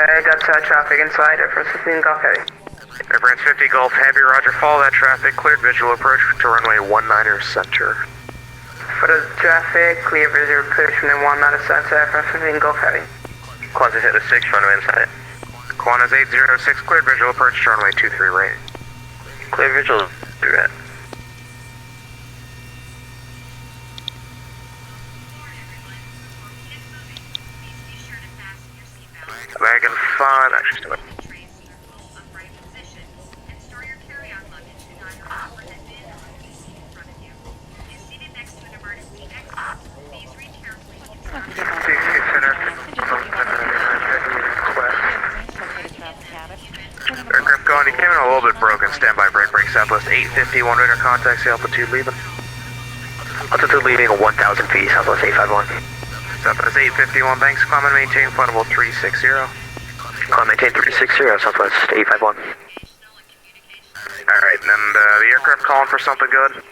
I got traffic inside Air France 15 Golf Heavy. Air France 50 Golf Heavy, roger, follow that traffic, cleared visual approach to runway 19er center. For the traffic, clear visual approach from the 19er center, Air France 15 Golf Heavy. Qantas 806, runway inside. Qantas 806, cleared visual approach to runway 23 right. Clear visual, do that. American 5, actually still up. Aircraft gone, you came in a little bit broken, standby break Southwest 851 radar contact, the altitude leaving. Altitude leaving 1,000 feet, Southwest 851. Southwest 851, thanks, climb and maintain flight 360. Climb maintain 360, Southwest 851. Alright, and the aircraft calling for something good?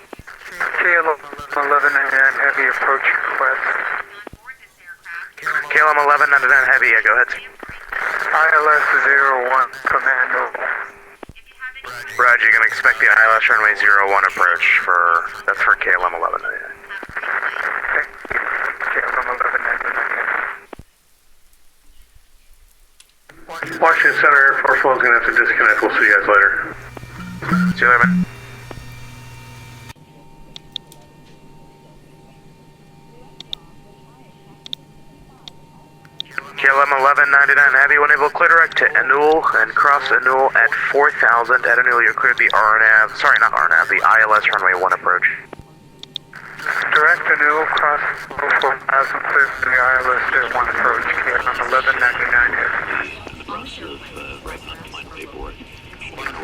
KLM1199 heavy approach request. KLM1199 heavy, yeah, go ahead. ILS01 commando. Roger, you can expect the ILS runway 01 approach that's for KLM1199. Washington Center Air Force One's gonna have to disconnect. We'll see you guys later. See you later, man. KLM1199 heavy, when able, clear direct to Anul and cross Anul at 4,000. At Anul, you're clear to the RNAV, sorry, not RNAV, the ILS runway 1 approach. Direct Anul, cross 4,000, clear for the ILS 1 approach, KLM1199 heavy.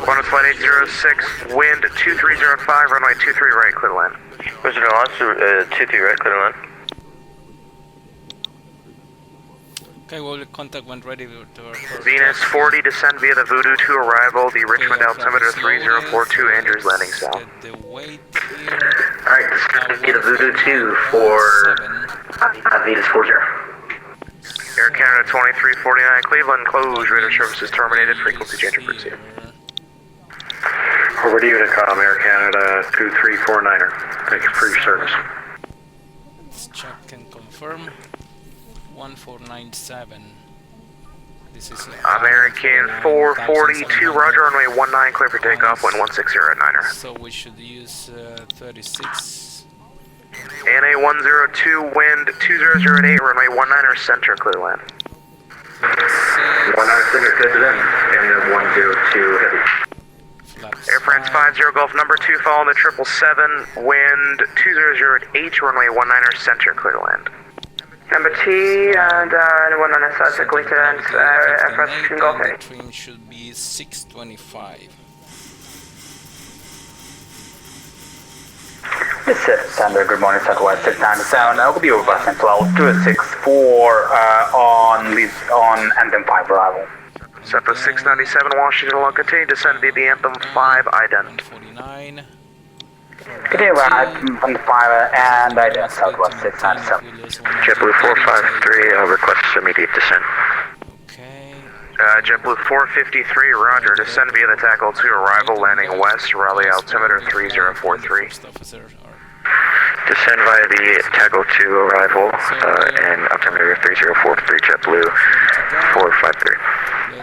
Qantas flight 806, wind 2305, runway 23 right, clear to land. Where's the launch? 23 right, clear to land. Okay, well, the contact went ready to Venus 40, descend via the Voodoo to arrival, the Richmond altimeter 3042, Andrews landing south. The weight here. Alright, descend via the Voodoo 2 for Venus 40. Air Canada 2349, Cleveland, close, radar services terminated, frequency change approved. Over to Unicom, Air Canada 2349er. Thank you for your service. Let's check and confirm. 1497. This is American 442, roger, runway 19, clear for takeoff, wind 160 at 9er. So we should use 36. ANA 102, wind 2008, runway 19er center, clear land. 19er center, clear then. ANA 102, heavy. Air France 50 Golf number 2, following the 777, wind 2008, runway 19er center, clear land. Number T and anyone on the side circle to Air France 15 Golf Heavy. The trim should be 625. This is Standard, good morning, Southwest 697. I will be over bus Central 264 on Anthem 5 arrival. Southwest 697, Washington, continue descend via the Anthem 5 ident. 149. Continue right from the 5 and ident Southwest 697. JetBlue 453, request immediate descent. Okay. JetBlue 453, roger, descend via the tackle to arrival, landing west, Raleigh altimeter 3043. Descend via the tackle to arrival, and altimeter 3043, JetBlue 453.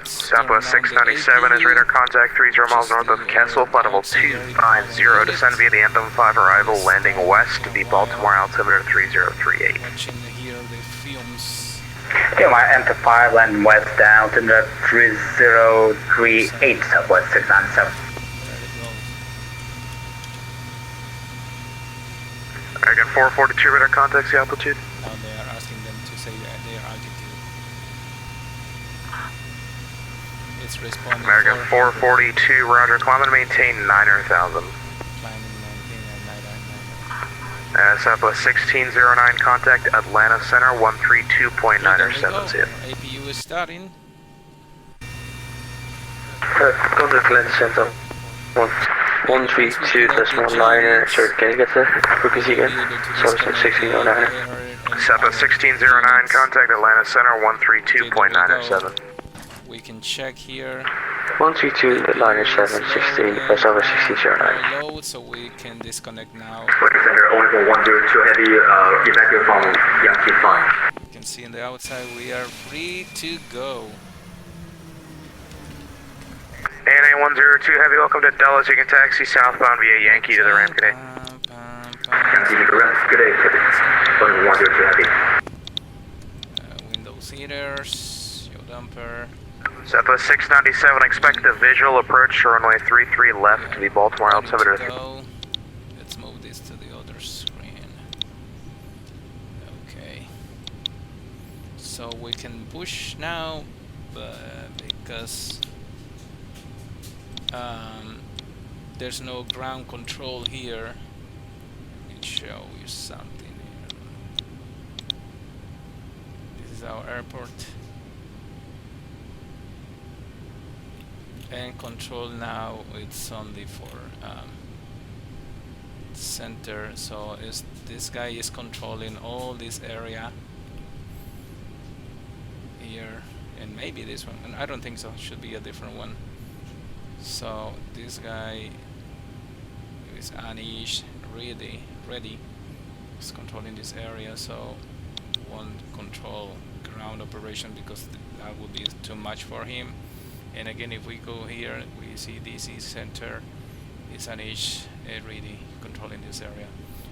Southwest 697 is radar contact 30 miles north of Kessel, flight level 250, descend via the Anthem 5 arrival, landing west, the Baltimore altimeter 3038. Watching here the films. Okay, my Anthem 5 landing west down to the 3038 Southwest 697. Again, 442 radar contacts the altitude. Now they are asking them to say their altitude. It's responding. American 442, roger, climb and maintain 9,000. Climbing 19 Southwest 1609, contact Atlanta Center 132.907, see it. APU is starting. Go to Atlanta Center 132.9er, sorry, can you get the frequency again? Southwest 1609. Southwest 1609, contact Atlanta Center 132.907. we can check here 132, liner 716, press over 1609. load, so we can disconnect now. Center, only 102 heavy, evacuate from Yankee 5. You can see on the outside we are free to go. ANA102 Heavy, welcome to Dallas. You can taxi southbound via Yankee to the ramp. Good day. Yankee to the ramp. Good day, heavy. Only 102 heavy. Window seaters, fuel dumper. Southwest 697, expect a visual approach to runway 33 left to the Baltimore altimeter. Go. Let's move this to the other screen. Okay. So we can push now, but because there's no ground control here. Let me show you something here. This is our airport. And control now it's only for center, so this guy is controlling all this area here, and maybe this one, and I don't think so, it should be a different one. So this guy is Anish ready is controlling this area, so won't control ground operation because that would be too much for him. And again, if we go here, we see DC center is Anish ready controlling this area.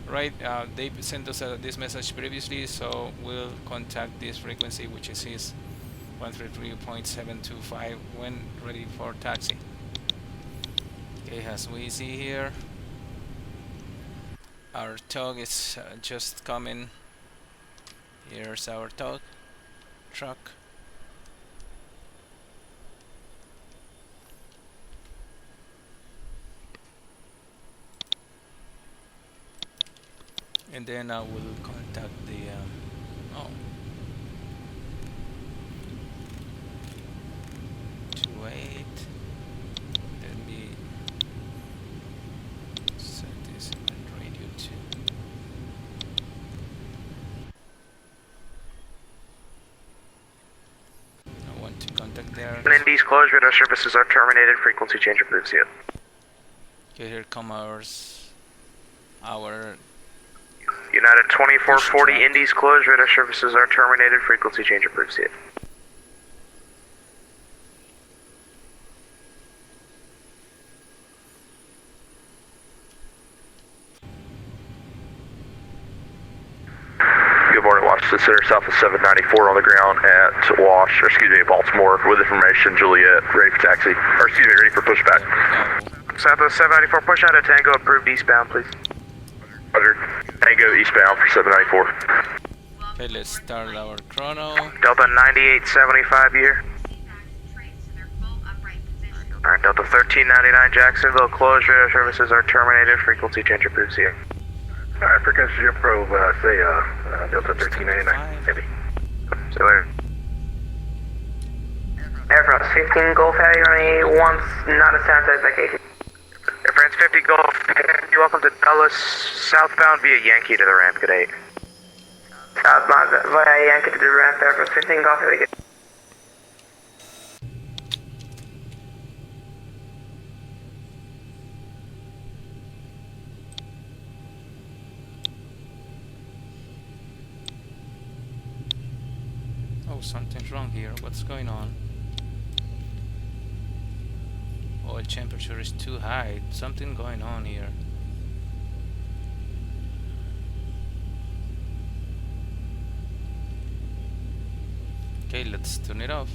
Right, they sent us this message previously, so we'll contact this frequency, which is his 133.725 when ready for taxi. Okay, as we see here, our tug is just coming. Here's our tug truck. And then I will contact the 28. Let me set this in radio 2. I want to contact there. Indy's closed, radar services are terminated, frequency change approved, see it. Okay, here come our United 2440, Indy's closed, radar services are terminated, frequency change approved, see it. Good morning, Washington Center, Southwest 794 on the ground at Baltimore, with information, Juliet, ready for taxi, or excuse me, ready for pushback. Southwest 794, push out of Tango, approved eastbound, please. Roger. Tango eastbound for 794. Okay, let's start our chrono. Delta 9875 here. Alright, Delta 1399 Jacksonville, closed, radar services are terminated, frequency change approved, see you. Alright, frequency approve, Delta 1399, heavy. See you later. Air France 15 Golf Heavy, runway 1, not a sound vacation. Air France 50 Golf, you're welcome to Dallas, southbound via Yankee to the ramp, good day. Southbound via Yankee to the ramp, Air France 15 Golf Heavy. Oh, something's wrong here. What's going on? Oil temperature is too high. Something going on here. Okay, let's turn it off.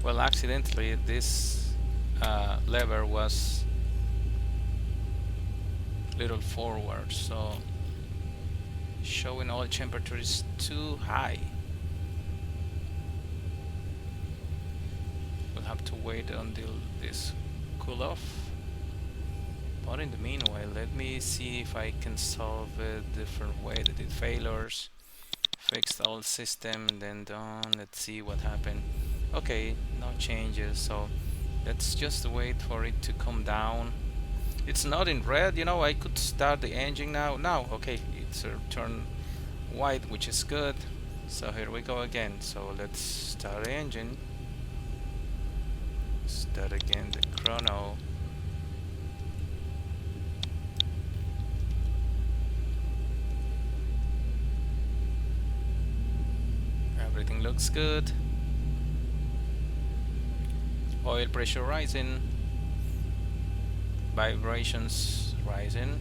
Well, accidentally this lever was little forward, so showing oil temperature is too high. We'll have to wait until this cool off. But in the meanwhile, let me see if I can solve a different way. That it fixed all system and then done. Let's see what happened. Okay, no changes, so let's just wait for it to come down. It's not in red, you know. I could start the engine now. Okay, it's turned white, which is good. So here we go again. So let's start the engine, start again the chrono. Everything looks good. Oil pressure rising, vibrations rising.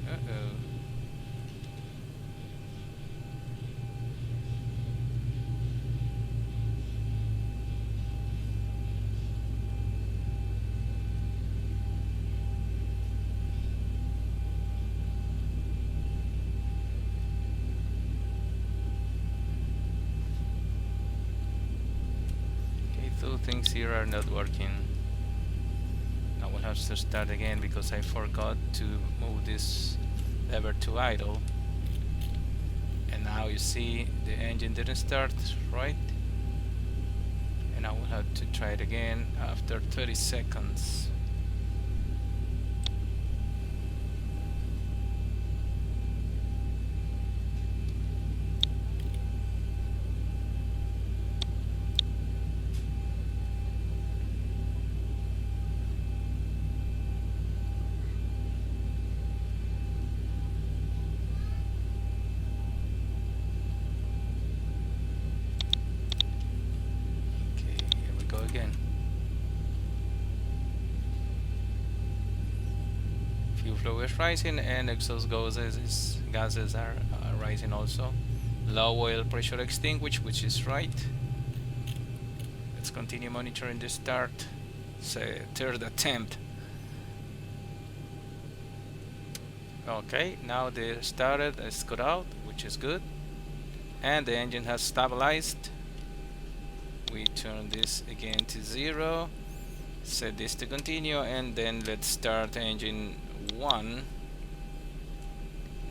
Uh-oh. Two things here are not working. I will have to start again because I forgot to move this lever to idle. And now you see the engine didn't start, right? And I will have to try it again after 30 seconds. Again, fuel flow is rising and exhaust gases are rising also. Low oil pressure extinguished, which is right. Let's continue monitoring the start. Third attempt. Okay, now they started, it's got out, which is good, and the engine has stabilized. We turn this again to 0, set this to continue, and then let's start engine 1.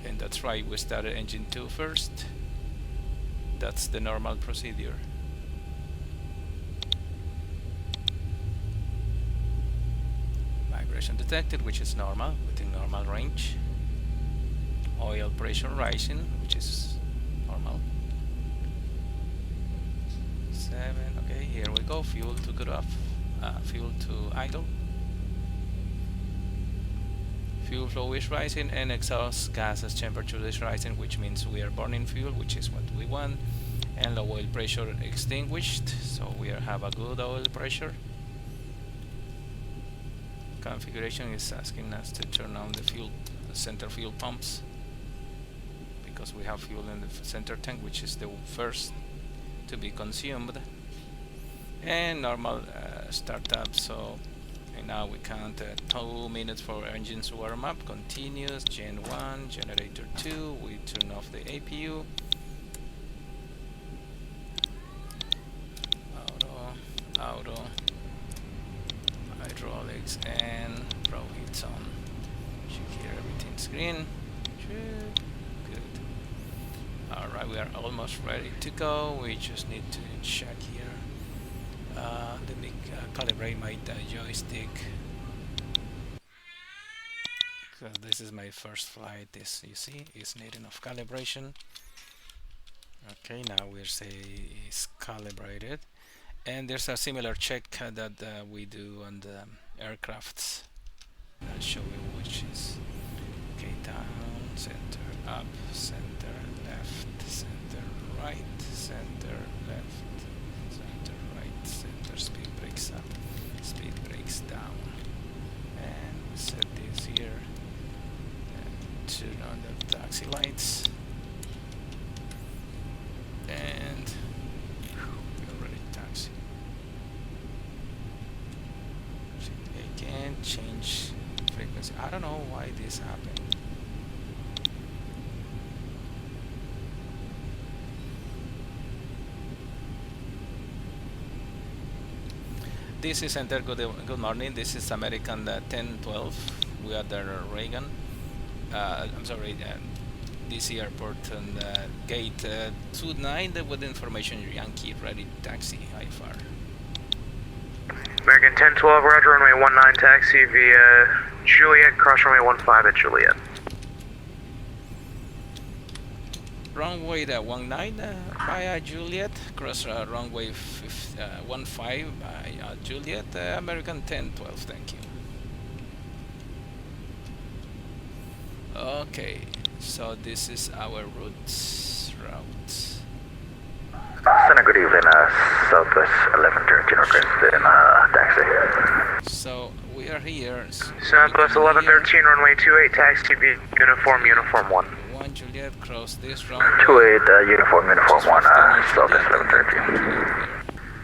And that's right, we started engine 2 first. That's the normal procedure. Vibration detected, which is normal, within normal range. Oil pressure rising, which is normal. 7. Okay, here we go. Fuel to cut off. Fuel to idle. Fuel flow is rising and exhaust gases temperature is rising, which means we are burning fuel, which is what we want. And low oil pressure extinguished, so we have a good oil pressure. Configuration is asking us to turn on the center fuel pumps because we have fuel in the center tank, which is the first to be consumed, and normal startup. So and now we count 2 minutes for engines warm up. Continuous gen 1, generator 2. We turn off the APU. Auto, hydraulics, and pro heats on. Check here, everything's green. Good. Alright, we are almost ready to go. We just need to check here. Let me calibrate my joystick, because this is my first flight. This, you see, is needing of calibration. Okay, now we're say it's calibrated, and there's a similar check that we do on the aircrafts. I'll show you which is okay. Down, center, up, center, left, center, right, center, left, center, right, center. Speed brakes up, speed brakes down, and we set this here and turn on the taxi lights, and we already taxi. I can't change frequency. I don't know why this happened. DC Center, good morning. This is American 1012. We are the Reagan. I'm sorry, DC Airport and gate 29 with information Yankee ready taxi IFR. American 1012, roger, runway 19 taxi via Juliet, cross runway 15 at Juliet. Runway 19 by Juliet, cross runway 15 by Juliet, American 1012, thank you. Okay, so this is our route. Center, good evening, Southwest 1113 request in taxi. So we are here. Southwest 1113, runway 28, taxi via uniform 1. 1 Juliet, cross this runway. 28, uniform 1, Southwest 1113.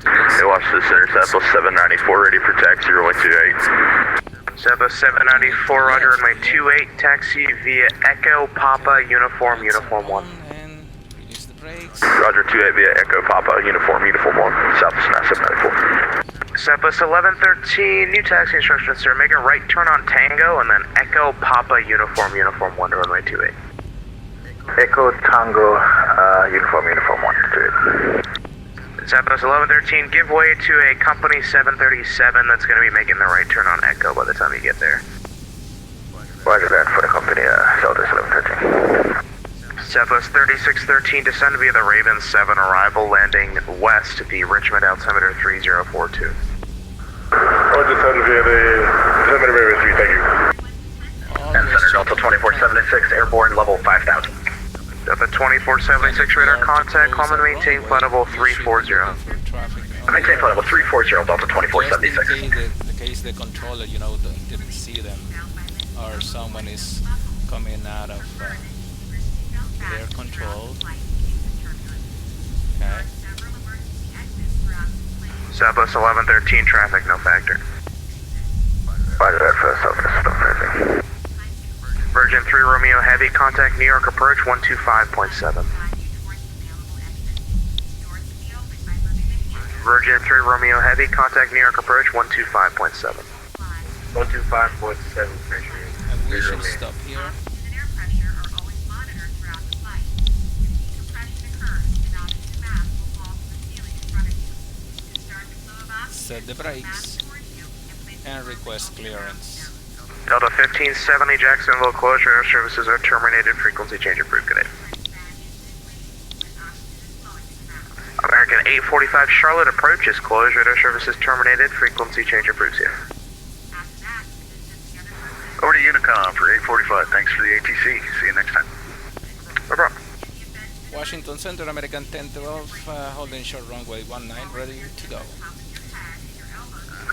Hey, watch the center, Southwest 794, ready for taxi, runway 28. Southwest 794, roger, runway 28, taxi via Echo Papa, uniform 1. And release the brakes. Roger, 28 via Echo Papa, uniform 1, Southwest 794. Southwest 1113, new taxi instructions, sir. Make a right turn on Tango and then Echo Papa, uniform 1 to runway 28. Echo Tango, uniform 1 to Southwest 1113, give way to a company 737 that's going to be making the right turn on Echo by the time you get there. Roger that for the company, Southwest 1113. Southwest 3613, descend via the Raven 7, arrival landing west at the Richmond altimeter 3042. Roger, descend via the altimeter Raven 3, thank you. And Center Delta 2476, airborne level 5000. Delta 2476, radar contact, common maintain flight level 340. Maintain flight level 340, Delta 2476. The case the controller, didn't see them, or someone is coming out of their control. Okay. Southwest 1113, traffic no factor. Roger that for Southwest 1113. Virgin 3 Romeo Heavy, contact New York approach 125.7. Virgin 3 Romeo Heavy, contact New York approach 125.7. 125.7, And we should stop here. Set the brakes and request clearance. Delta 1570 Jacksonville, closure air services are terminated, frequency change approved, good day. American 845 Charlotte approach is closure air services terminated, frequency change approved here. Over to Unicom for 845. Thanks for the ATC. See you next time. No problem. Washington Center, American 1012, holding short runway 19, ready to go.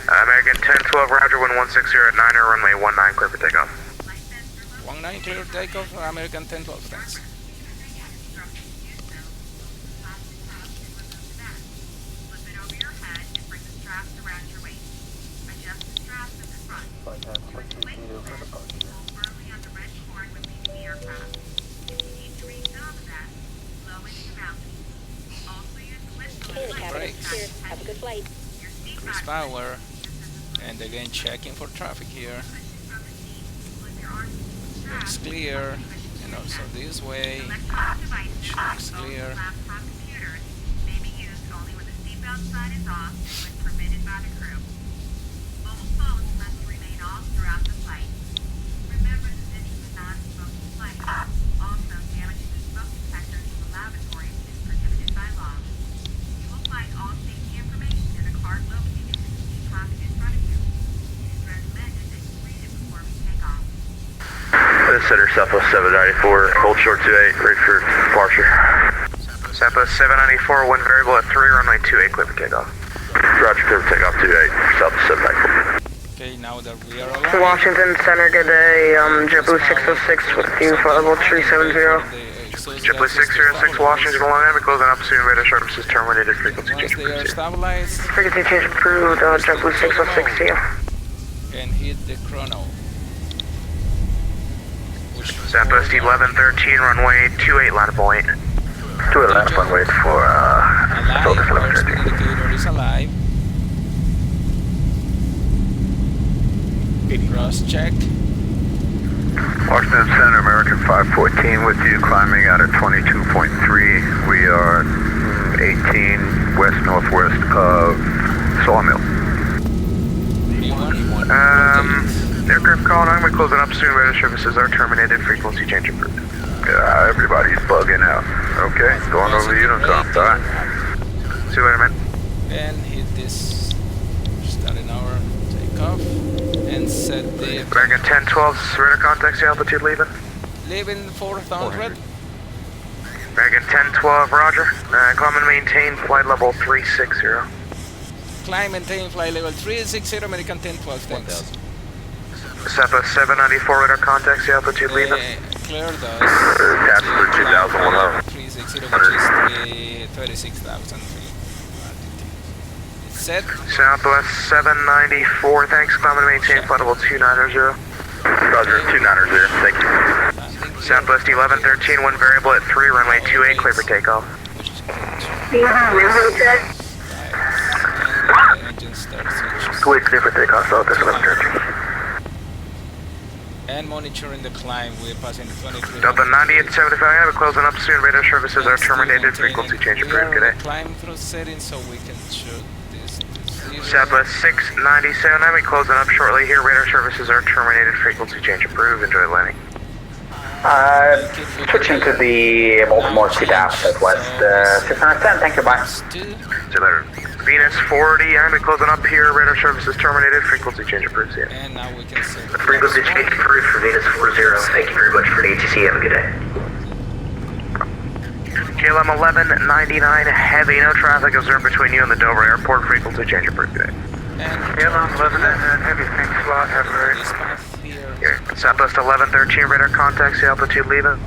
American 1012, roger, wind 160 at 9er, runway 19, clear for takeoff. 19, clear takeoff, American 1012, thanks. Brakes. Have a good flight. Increase power. And again, checking for traffic here. Looks clear. And also this way. Looks clear. Center Southwest 794, hold short 28, ready for departure. Southwest 794, wind variable at 3, runway 28, clear for takeoff. Roger, clear for takeoff 28, Southwest 794. Okay, now that we are alive. Washington Center, good day. JetBlue 606 with you, flight level 370. JetBlue 606, Washington, Long Island, closing up soon, radar services terminated, frequency Once change they are approved. stabilized, Frequency change approved, JetBlue 606 to you. and hit the chrono. Southwest 1113, runway 28, line of point. 28 line up and wait for Alive, Southwest first 1113. indicator is alive. Cross check. Washington Center, American 514 with you, climbing out at 22.3. We are 18 west-northwest of Sawmill. Aircraft calling, I'm going to close it up soon. Radar services are terminated. Frequency change approved. Yeah, everybody's bugging out. Okay, going over the Unicom. Alright. See you later, man. And hit this. Start an hour. Take off. And set the. American 1012, radar contacts, the altitude leaving. Leaving 400. American 1012, roger. Climb and maintain flight level 360. Climb, maintain flight level 360, American 1012, thanks. SEPA 794, radar contacts, the altitude leaving. Clear those. Taps for 2011. 360, which is 36,000 feet. It's set. Southwest 794, thanks. Climb and maintain flight level 290. Roger, 290, thank you. Southwest 1113, one variable at 3, runway 28, clear for takeoff. Engine starts. Wait, clear for takeoff, Southwest 1113. And monitoring the climb, we're passing 23. Delta 9875, we're closing up soon. Radar services are terminated. Frequency change approved. Good day. Climb through settings so we can shoot this. Southwest 697, we're closing up shortly here. Radar services are terminated. Frequency change approved. Enjoy landing. Switching to the Baltimore CDAP Southwest 610, thank you, bye. See you later. Venus 40, I'm closing up here. Radar services terminated. Frequency change approved. See ya. And now we can set Frequency change approved for Venus 40. Thank you very much for the ATC. Have a good day. KLM 1199, heavy, no traffic observed between you and the Dover Airport. Frequency change approved. Good day. KLM 1199, heavy, thanks a lot. Have a great this path here. Here. Southwest 1113, radar contacts, the altitude leaving.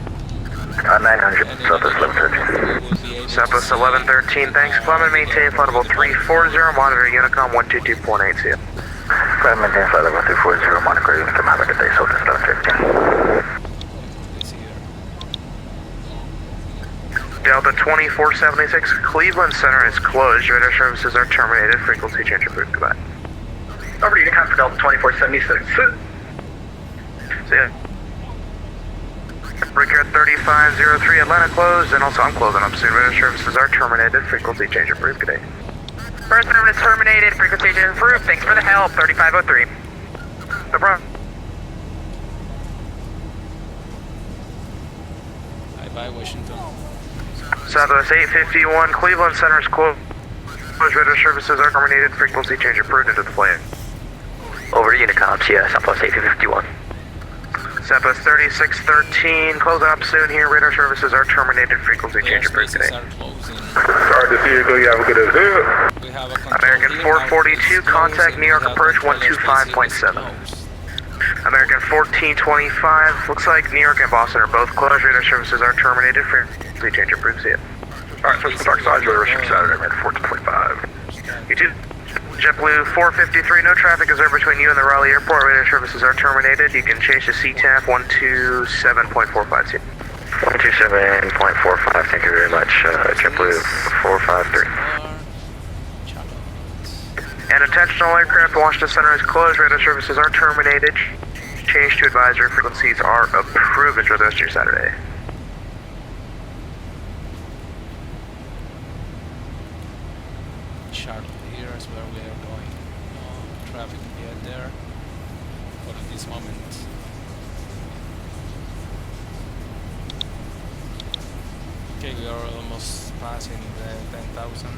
900, Southwest 1113. Southwest 1113, thanks. Climb and maintain flight level 340, monitor Unicom 122.8, see ya. Climb and maintain flight level 340, monitor Unicom, have a good day, Southwest 1113. It's here. Delta 2476, Cleveland Center is closed. Radar services are terminated. Frequency change approved. Goodbye. Over to Unicom for Delta 2476. See ya. Brickyard 3503, Atlanta closed, and also I'm closing up soon. Radar services are terminated. Frequency change approved. Good day. First terminal is terminated. Frequency change approved. Thanks for the help. 3503. No problem. Bye-bye, Washington. Southwest 851, Cleveland Center is closed. Radar services are terminated. Frequency change approved into the plane. Over to Unicom, yeah, Southwest 851. Southwest 3613, closing up soon here. Radar services are terminated. Frequency change approved today. Airspaces are closing. Sorry to see you go. You have a good day. We have a control American here. 442, Now contact it's New York closed. approach That control 125.7. is closed. American 1425, looks like New York and Boston are both closed. Radar services are terminated. Frequency change approved. See ya. Alright, switch to dark side. Radar service Saturday, American 1425. You too. JetBlue 453, no traffic is there between you and the Raleigh Airport. Radar services are terminated. You can change to CTAF 127.45. 127.45, thank you very much. JetBlue 453. And attention all aircraft, Washington Center is closed. Radar services are terminated. Change to advisory frequencies are approved. Enjoy the rest of your Saturday. Charlotte here is where we are going. No traffic yet there for this moment. Okay, we are almost passing the 10,000.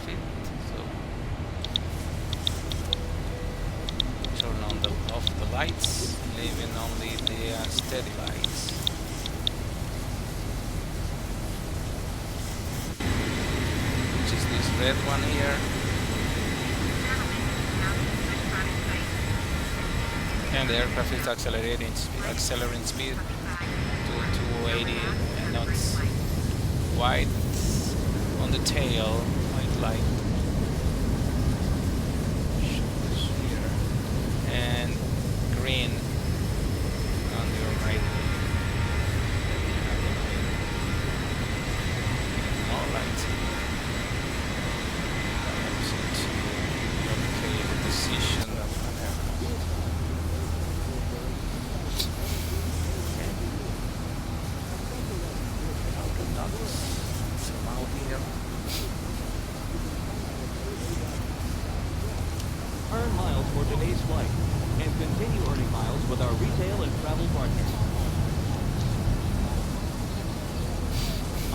Feet. So turn on off the lights, leaving only the steady lights. Which is this red one here. And the aircraft is accelerating speed to 280 knots. White on the tail, white light. Here. And green on your right.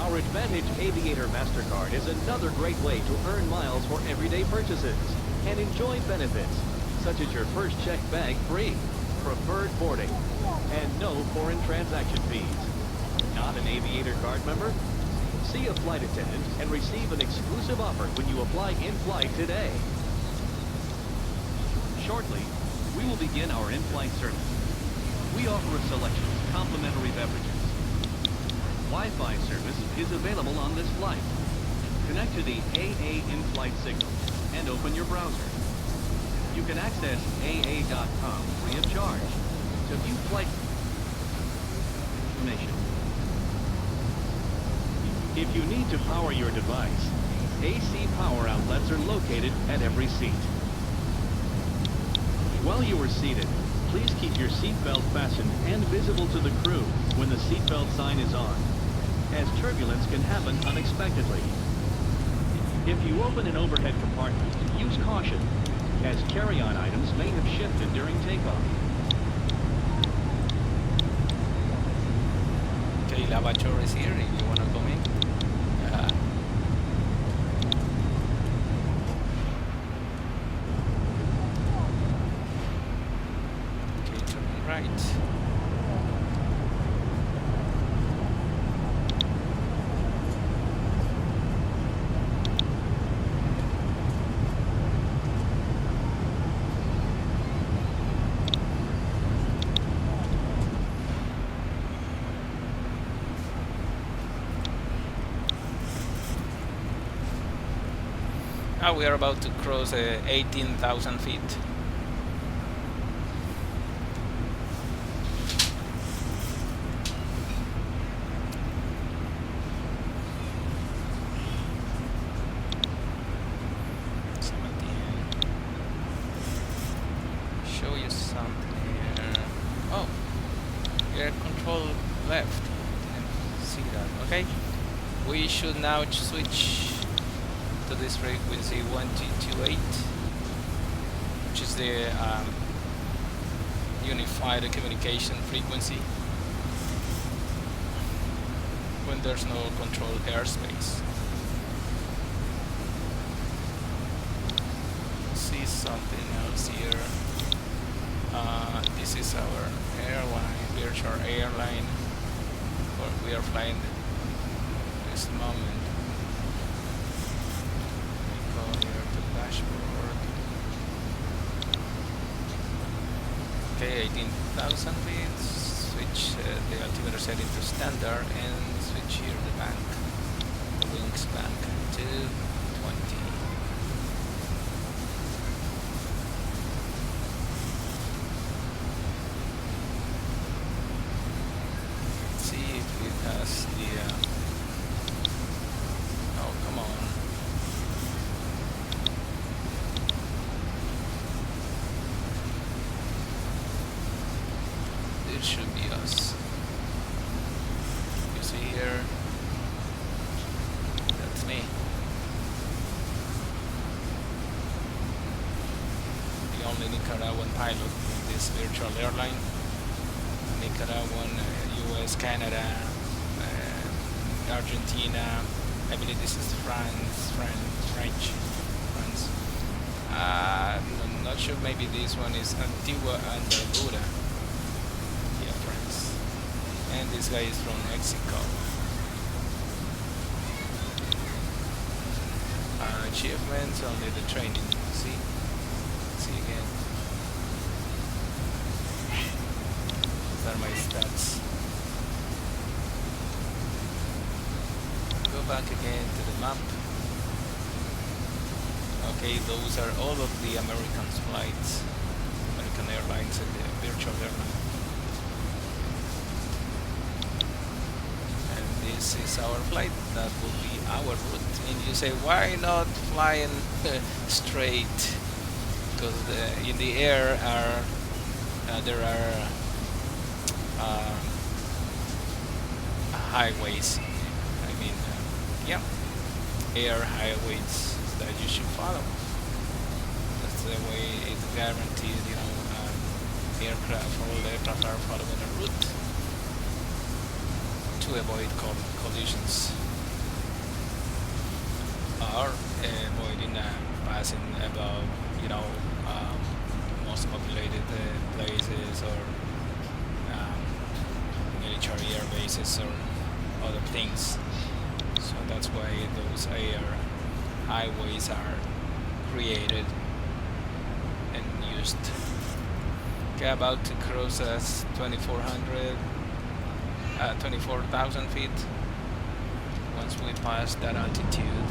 Our Advantage Aviator MasterCard is another great way to earn miles for everyday purchases and enjoy benefits, such as your first checked bag free, preferred boarding, and no foreign transaction fees. Not an Aviator card member? See a flight attendant and receive an exclusive offer when you apply in-flight today. Shortly, we will begin our in-flight service. We offer a selection of complimentary beverages. Wi-Fi service is available on this flight. Connect to the AA in-flight signal and open your browser. You can access AA.com free of charge to view flight information. If you need to power your device, AC power outlets are located at every seat. While you are seated, please keep your seatbelt fastened and visible to the crew when the seatbelt sign is on, as turbulence can happen unexpectedly. If you open an overhead compartment, use caution, as carry-on items may have shifted during takeoff. Okay, lavatory is here if you want to come in. Okay, turn right. Now we are about to cross 18,000 feet. Show you something here. Oh, air control left. See that? Okay. We should now switch to this frequency 1228, which is the unified communication frequency when there's no controlled airspace. See something else here. This is our airline, virtual airline, where we are flying this moment. Dashboard. Okay, 18,000 feet. Switch the altimeter setting to standard and switch here the bank, the wings bank to 20. Let's see if it has the. Oh, come on. It should be us. You see here, that's me. The only Nicaraguan pilot in this virtual airline. Nicaraguan, US, Canada, Argentina. I believe this is French. I'm not sure, maybe this one is Antigua and Barbuda. And this guy is from Mexico. Achievements, only the training. See again. These are my stats. Go back again to the map. Okay, those are all of the American flights, American Airlines and the virtual airline. This is our flight. That will be our route. And you say, why not flying straight? Because in the air there are highways. I mean, yeah, air highways that you should follow. That's the way it's guaranteed. You know, all aircraft are following a route to avoid collisions. are avoiding passing above, you know, most populated places or military air bases or other things. So that's why those air highways are created and used. Okay, about to cross 24,000 feet. Once we pass that altitude,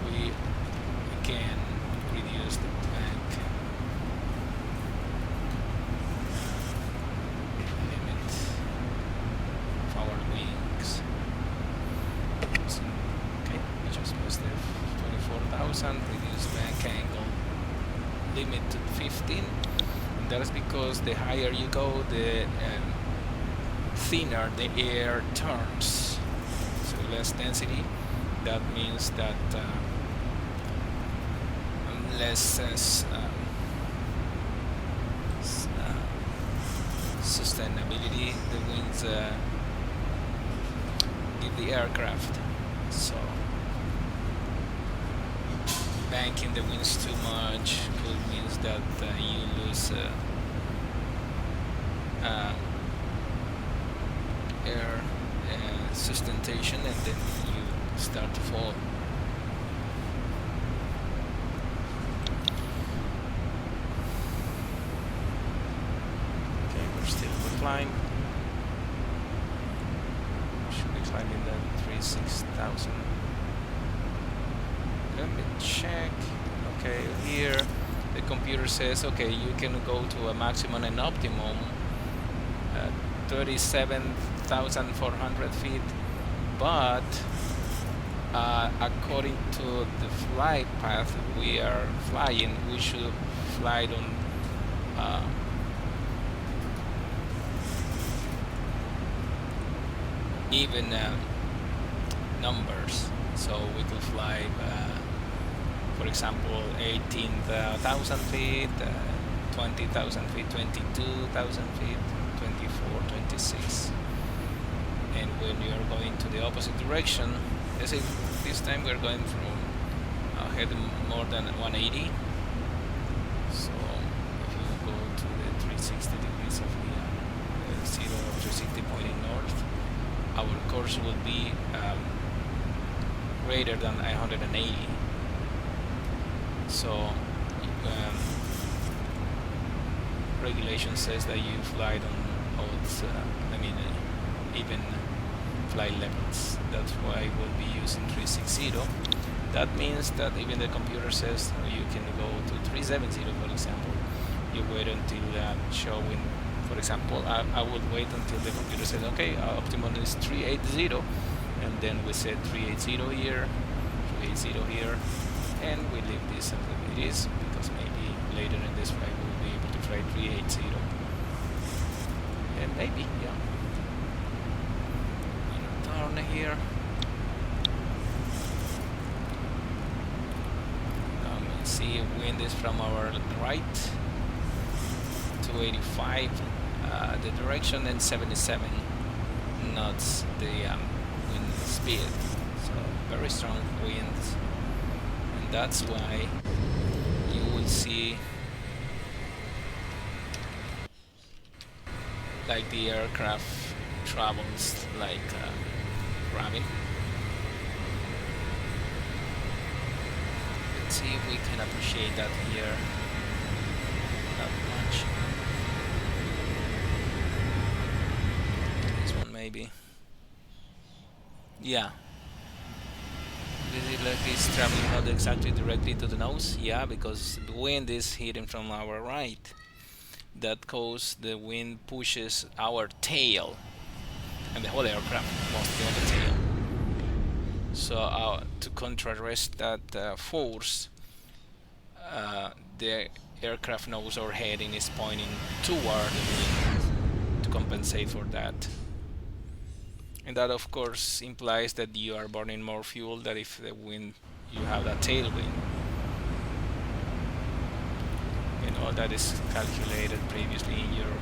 we can reduce the bank limit of our wings. So, okay, we just passed the 24,000, reduce bank angle limit to 15. And that is because the higher you go, the thinner the air turns, so less density. That means that less sustainability the winds give the aircraft. So banking the winds too much could means that you lose air sustentation, and then you start to fall. Okay, we're still climb. Should be climbing the 36,000. Let me check. Okay, here the computer says, okay, you can go to a maximum and optimum 37,400 feet, but according to the flight path we are flying, we should fly on even numbers. So we could fly, for example, 18,000 feet, 20,000 feet, 22,000 feet, 24, 26. And when you are going to the opposite direction, let's say this time we're going from head more than 180. So if you go to the 360 degrees of the 0 of 360 pointing north, our course will be greater than 180. So regulation says that you fly on odds, even flight levels. That's why we'll be using 360. That means that even the computer says you can go to 370, for example. You wait until showing, for example, I would wait until the computer says, okay, optimum is 380, and then we set 380 here, 380 here, and we leave this as it is, because maybe later in this flight we'll be able to fly 380. And maybe, yeah. Turn here. Now we see wind is from our right, 285 the direction, and 77 knots the wind speed. So very strong winds, and that's why you will see like the aircraft travels like rabbit. Let's see if we can appreciate that here. Not much. This one maybe. Yeah. This is like it's traveling not exactly directly to the nose. Yeah, because the wind is hitting from our right. That cause the wind pushes our tail and the whole aircraft mostly on the tail. So to contrast that force, the aircraft nose or heading is pointing toward the wind to compensate for that. And that of course implies that you are burning more fuel than if the wind, you have that tailwind. All that is calculated previously in your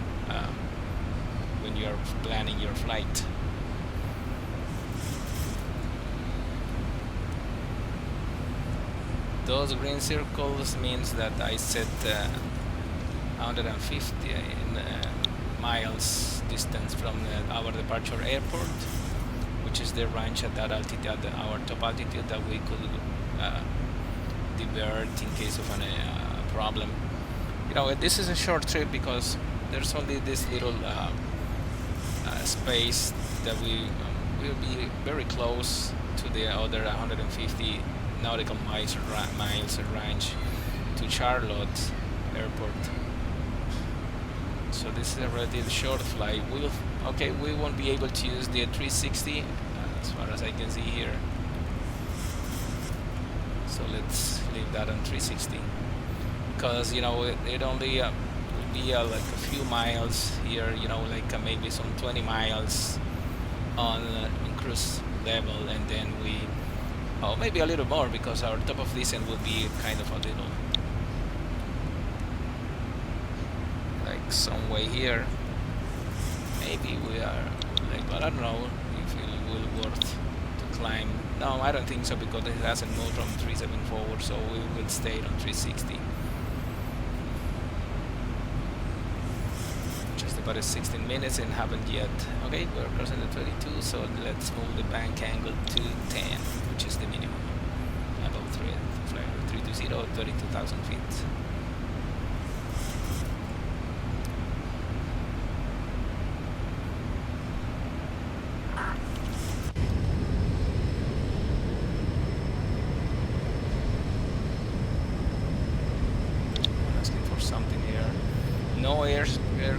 when you are planning your flight. Those green circles means that I set 150 in miles distance from our departure airport, which is the range at that altitude, at our top altitude, that we could divert in case of a problem. You know, this is a short trip because there's only this little space that we will be very close to the other 150 nautical miles range to Charlotte Airport. So this is a relatively short flight. We won't be able to use the 360 as far as I can see here. So let's leave that on 360 because, you know, it only will be like a few miles here, you know, like maybe some 20 miles on cruise level, and then maybe a little more because our top of descent will be kind of a little like some way here. Maybe we are like, but I don't know if it will worth to climb. No, I don't think so because it hasn't moved from 37 forward, so we will stay on 360. Just about 16 minutes and haven't yet. Okay, we're crossing the 32, so let's move the bank angle to 10, which is the minimum. About 320, 32,000 feet. No air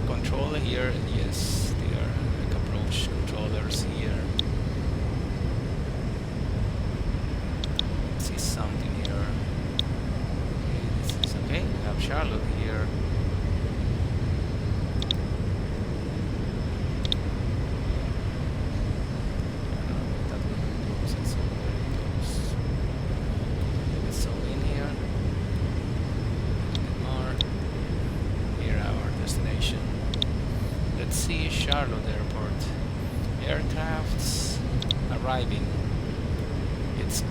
control here. Yes, there are like approach controllers here. Let's see something here. Okay, this is okay. We have Charlotte here. That will be close. It's so very close. Let's zoom in here. A bit more. Our destination. Let's see Charlotte Airport. Aircrafts arriving. It's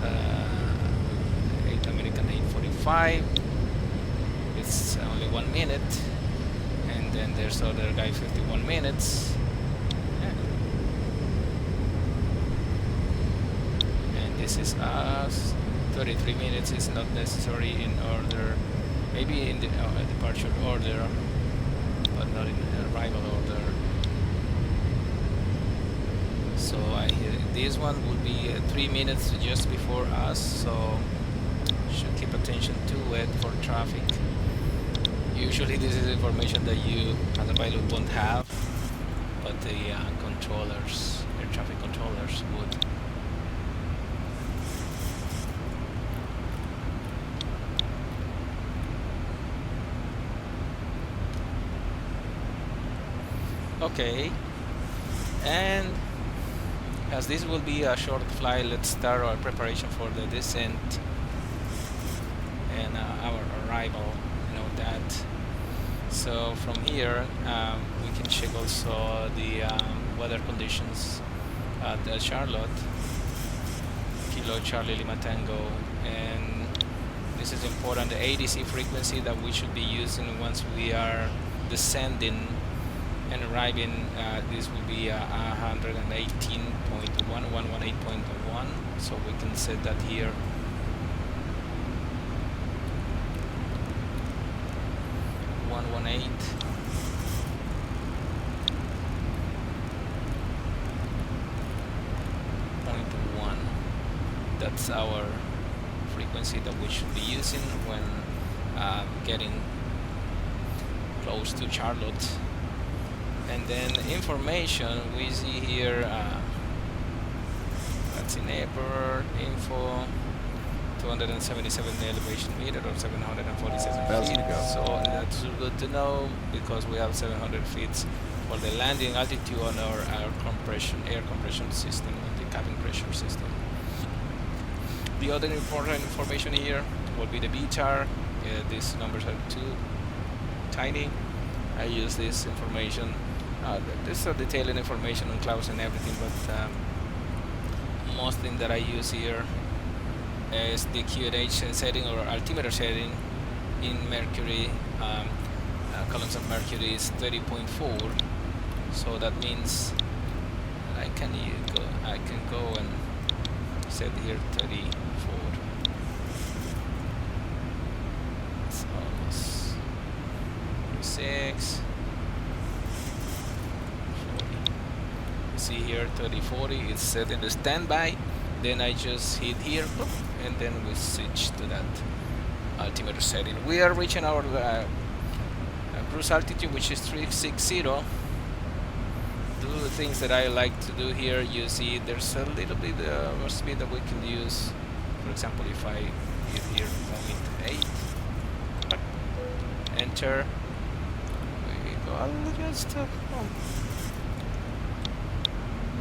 American 845. It's only 1 minute, and then there's other guy 51 minutes. Yeah. And this is us. 33 minutes is not necessary in order. Maybe in the departure order, but not in the arrival order. So this one will be 3 minutes just before us, so should keep attention to it for traffic. Usually this is information that you as a pilot won't have, but the controllers, air traffic controllers would. Okay, and as this will be a short flight, let's start our preparation for the descent and our arrival, you know that. So from here we can check also the weather conditions at Charlotte, Kilo Charlie Lima Tango, and this is important, the ADC frequency that we should be using once we are descending and arriving. This will be 118.1, 118.1, so we can set that here. That's our frequency that we should be using when getting close to Charlotte. And then information we see here, that's in airport info, 277 elevation meter or 747 feet. So that's good to know because we have 700 feet for the landing altitude on our air compression system, the cabin pressure system. The other important information here will be the VTAR. These numbers are too tiny. I use this information. This is a detailed information on clouds and everything, but most thing that I use here is the QNH setting or altimeter setting in Mercury. Columns of Mercury is 30.4, so that means I can go and set here 34. It's almost 6. 40. You see here 3040. It's set in the standby. Then I just hit here, and then we switch to that altimeter setting. We are reaching our cruise altitude, which is 360. Do the things that I like to do here. You see there's a little bit of speed that we can use. For example, if I hit here 0.8, enter, we go just a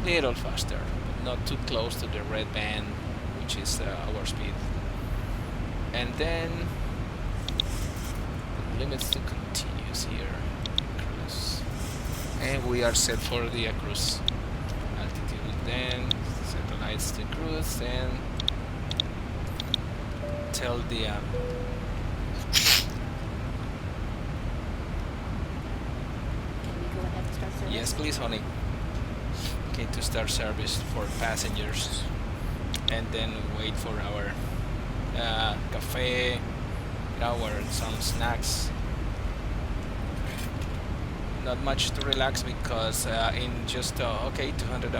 little faster, but not too close to the red band, which is our speed. And then limits to continuous here, cruise, and we are set for the cruise altitude. Then set the lights to cruise and tell the yes, please, honey. Okay, to start service for passengers, and then wait for our cafe, or some snacks. Not much to relax because in just 200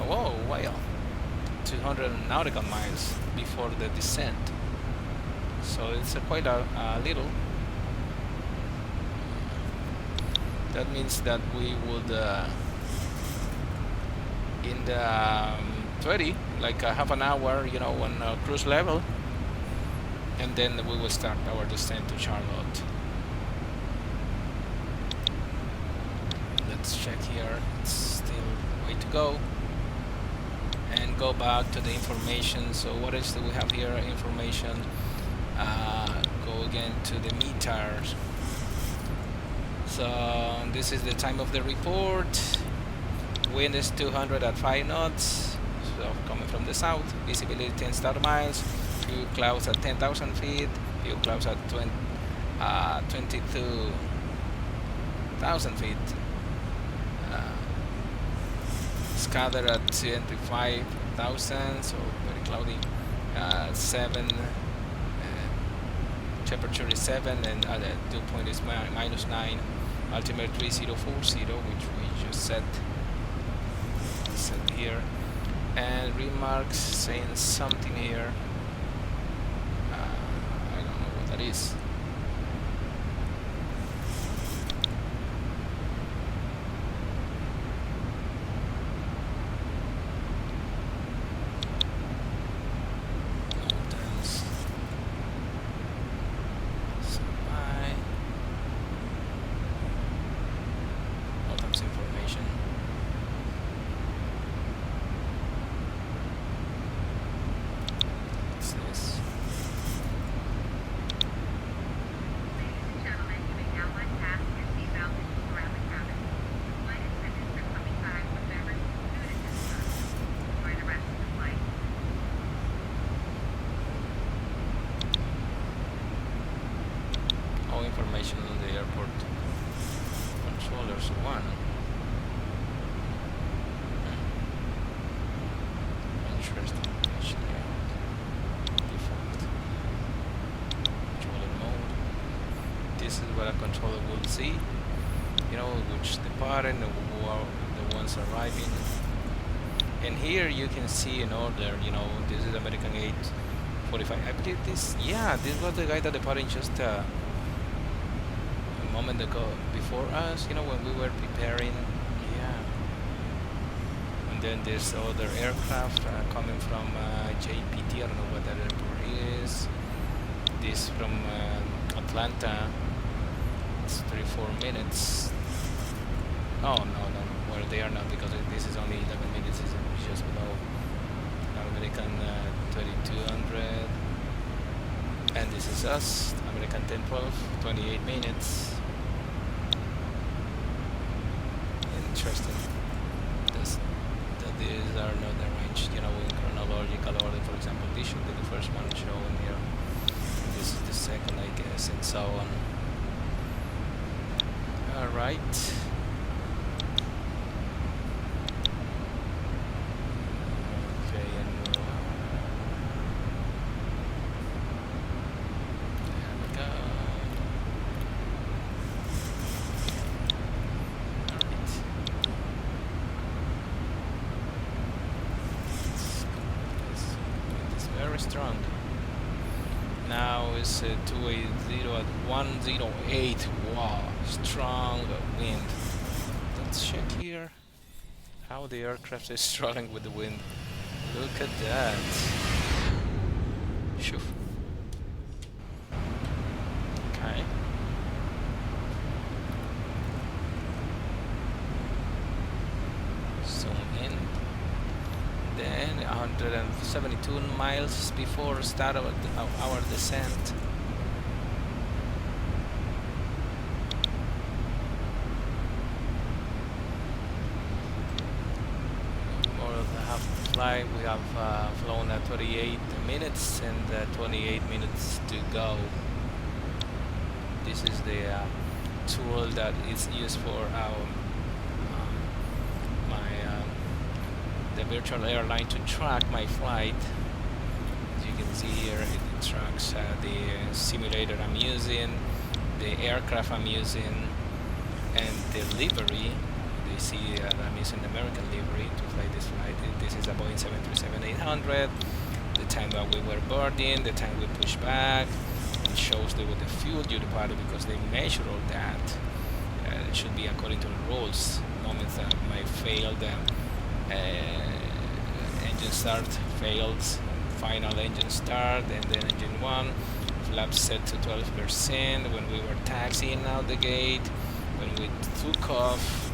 200 nautical miles before the descent, so it's quite a little. That means that we would in the 20, like half an hour, on cruise level, and then we will start our descent to Charlotte. Let's check here. It's still way to go, and go back to the information. So what else do we have here? Information. Go again to the meters. So this is the time of the report. Wind is 200 at 5 knots, so coming from the south. Visibility 10 star miles. Few clouds at 10,000 feet. Few clouds at 22,000 feet. Scattered at 25,000, so very cloudy. 7. Temperature is 7, and dew point is -9. Altimeter 3040, which we just set here, and remarks saying something here. I don't know what that is. Information on the airport controllers 1. Interesting. Default controller mode. This is what a controller will see. Which departed, who are the ones arriving. And here you can see in order. This is American 845. I believe this. Yeah, this was the guy that departed just moment ago before us, when we were preparing. Yeah. And then there's other aircraft coming from JPT. I don't know what that airport is. This from Atlanta. It's 34 minutes. Oh no, well, they are not, because this is only 11 minutes. It's just below American 3200. And this is us, American 1012, 28 minutes. Interesting. These are not arranged, in chronological order. For example, this should be the first one shown here. strong. Now it's 280 at 108. Wow, strong wind. Let's check here how the aircraft is struggling with the wind. Look at that. Shoo. Okay. Zoom in. Then 172 miles before start of our descent. More of the half flight. We have flown at 38 minutes and 28 minutes to go. This is the tool that is used for our the virtual airline to track my flight. As you can see here, it tracks the simulator I'm using, the aircraft I'm using, and the livery. They see that I'm using the American livery to fly this flight. This is a Boeing 737-800. The time that we were boarding, the time we pushed back. It shows the fuel due departed because they measure all that. It should be according to the rules. Moments that might fail them. Engine start fails, final engine start, and then engine 1, flaps set to 12% when we were taxiing out the gate. When we took off,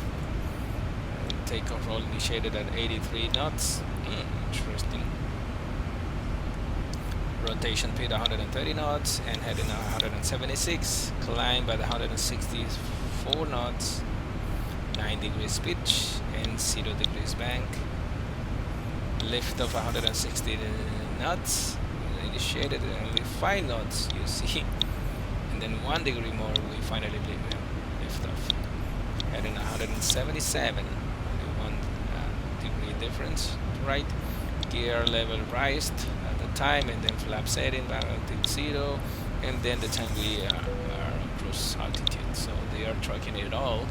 takeoff roll initiated at 83 knots. Interesting. Rotation speed 130 knots and heading at 176. Climb at 164 knots. 9 degrees pitch and 0 degrees bank. Lift of 160 knots initiated and only 5 knots, you see. And then 1 degree more, we finally lift off. Heading 177, only 1 degree difference, right? Gear level raised at the time, and then flap setting back until 0, and then the time we are on cruise altitude. So they are tracking it all.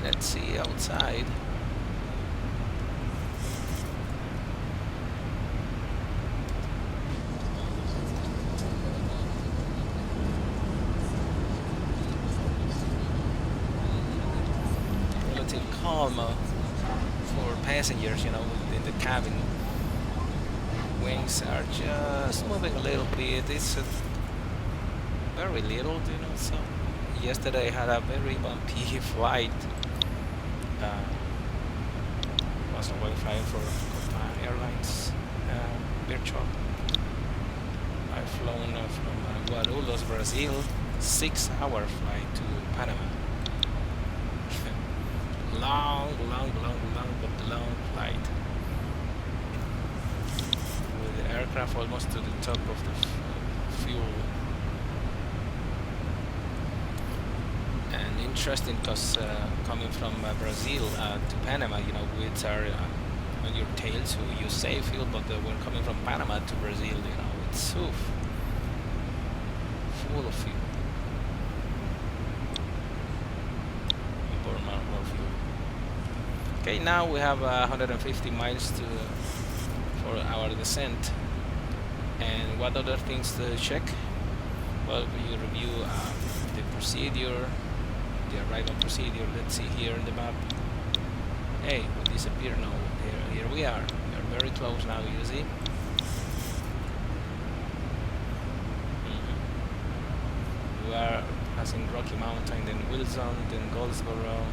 Let's see outside. Relative calm for passengers, you know, in the cabin. Wings are just moving a little bit. It's very little, you know. So yesterday I had a very bumpy flight. Was a while flying for Airlines virtual. I've flown from Guarulhos, Brazil, 6-hour flight to Panama. long but long flight. With the aircraft almost to the top of the fuel. And interesting because coming from Brazil to Panama, you know, winds are on your tail, so you save fuel, but when coming from Panama to Brazil, you know, it's so full of fuel. You burn more fuel. Okay, now we have 150 miles for our descent. And what other things to check? Well, we review the procedure, the arrival procedure. Let's see here in the map. Hey, we disappear now. Here we are. We are very close now, you see. We are passing Rocky Mountain, then Wilson, then Goldsboro.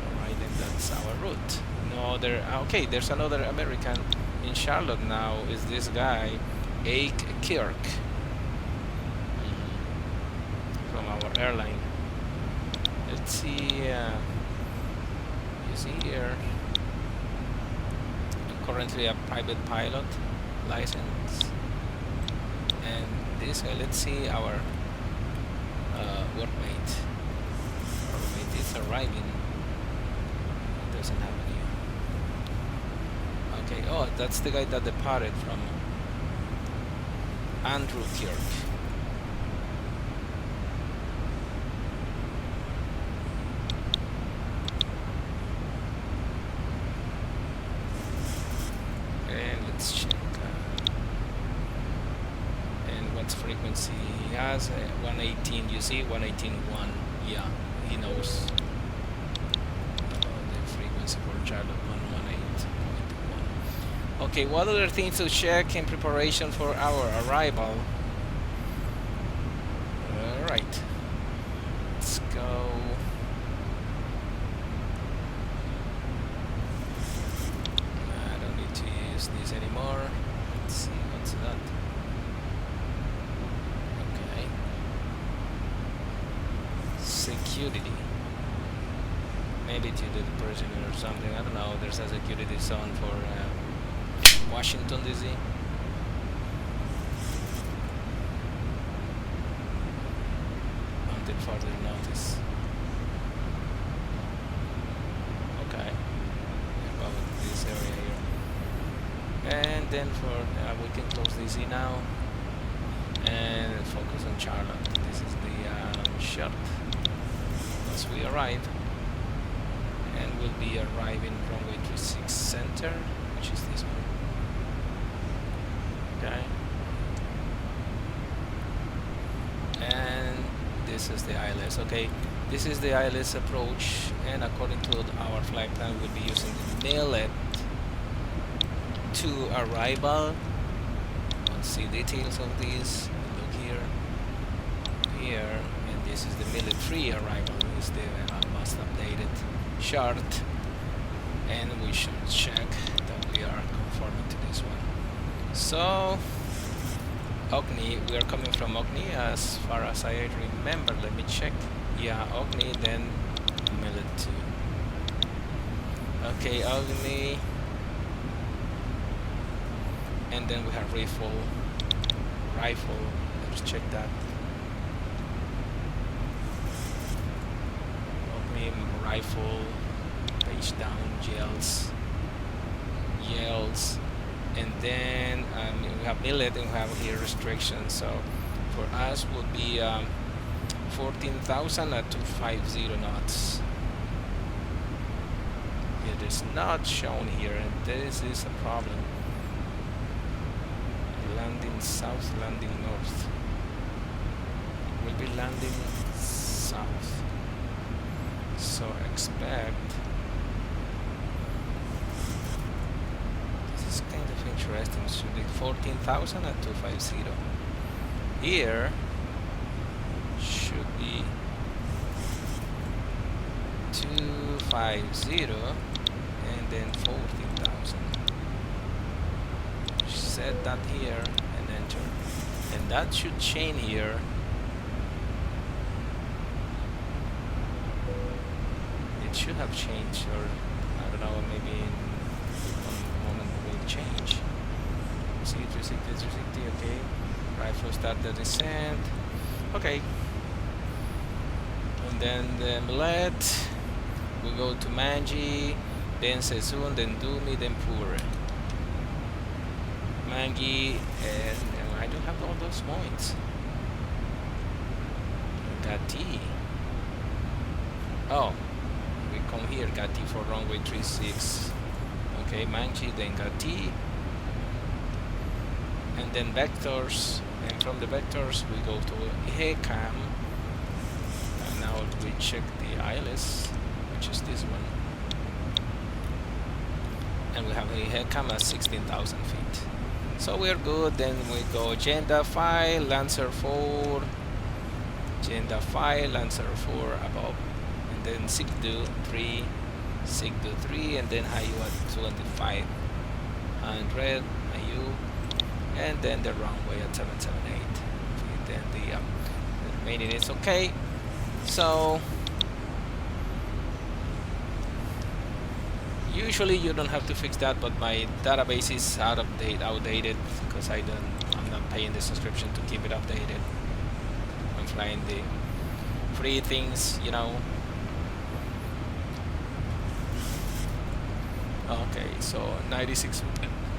Alright, then that's our route. No other. Okay, there's another American in Charlotte now. Is this guy, Kclt, from our airline. Let's see. You see here. Currently a private pilot license, and this guy. Let's see our workmate. Our workmate is arriving. It doesn't have any. Okay. Oh, that's the guy that departed from Andrew Kirk. let's check. And what frequency he has? 118. You see, 118.1. Yeah, he knows the frequency for Charlotte 118.1. Okay, what other things to check in preparation for our arrival? All right, let's go. I don't need to use this anymore. Let's see, what's that? Okay. Security. Maybe to the prisoner or something. I don't know. There's a security zone for Washington, D.C. Until further notice. Okay. About this area here. And then for we can close DC now and focus on Charlotte. This is the shot as we arrive, and we'll be arriving runway 36 center, which is this one. Okay, and this is the ILS. Okay, this is the ILS approach, and according to our flight plan, we'll be using the millet to arrival. Let's see details of this. Look here, and this is the military arrival. Is the most updated chart, and we should check that we are conforming to this one. So Ogni, we are coming from Ogni as far as I remember. Let me check. Yeah, Ogni, then millet 2. Okay, Ogni, and then we have rifle. Let's check that. Ogni, rifle, page down, yells, and then we have millet, and we have here restrictions. So for us would be 14,000 at 250 knots. It is not shown here, and this is a problem. Landing south, landing north. We'll be landing south. So expect. This is kind of interesting. Should be 14,000 at 250. Here should be 250 and then 14,000. Set that here and enter, and that should change here. It should have changed, or I don't know, maybe in one moment it will change. See, 360, okay. Rifle start the descent. Okay. And then the millet, we go to Manji, then Sezun, then Dumi, then Pure. Mangi, and I don't have all those points. Kclt. Oh, we come here, Kclt for runway 36. Okay, Mangi, then Kclt. And then vectors, and from the vectors we go to HECAM. And now we check the ILS, which is this one. And we have a HECAM at 16,000 feet. So we're good. Then we go agenda file, Lancer 4, agenda file, Lancer 4 above, and then SIGDU 3, and then IU at 2500 IU, and then the runway at 778. Then the remaining is okay. So usually you don't have to fix that, but my database is outdated because I'm not paying the subscription to keep it updated. I'm flying the free things, you know. Okay, so 96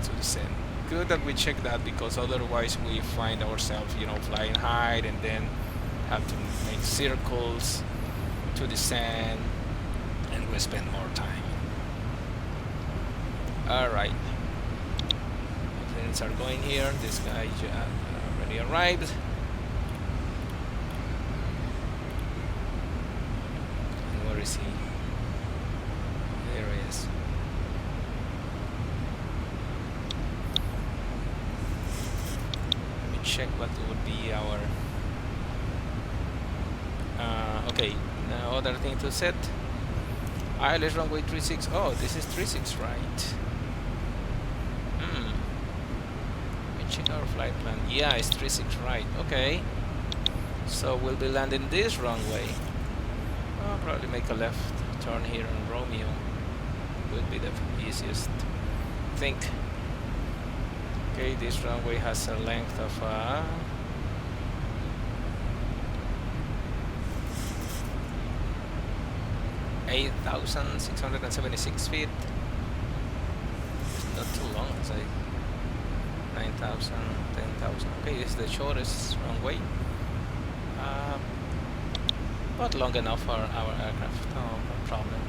to descend. Good that we check that, because otherwise we find ourselves, you know, flying high and then have to make circles to descend, and we spend more time. Alright, instruments are going here. This guy already arrived. And where is he? There he is. Let me check what would be our okay, now other thing to set. ILS runway 36. Oh, this is 36, right? Let me check our flight plan. Yeah, it's 36, right? Okay. So we'll be landing this runway. I'll probably make a left turn here on Romeo. Would be the easiest. I think. Okay, this runway has a length of 8,676 feet. It's not too long, it's like 9,000, 10,000. Okay, it's the shortest runway, but long enough for our aircraft. No problem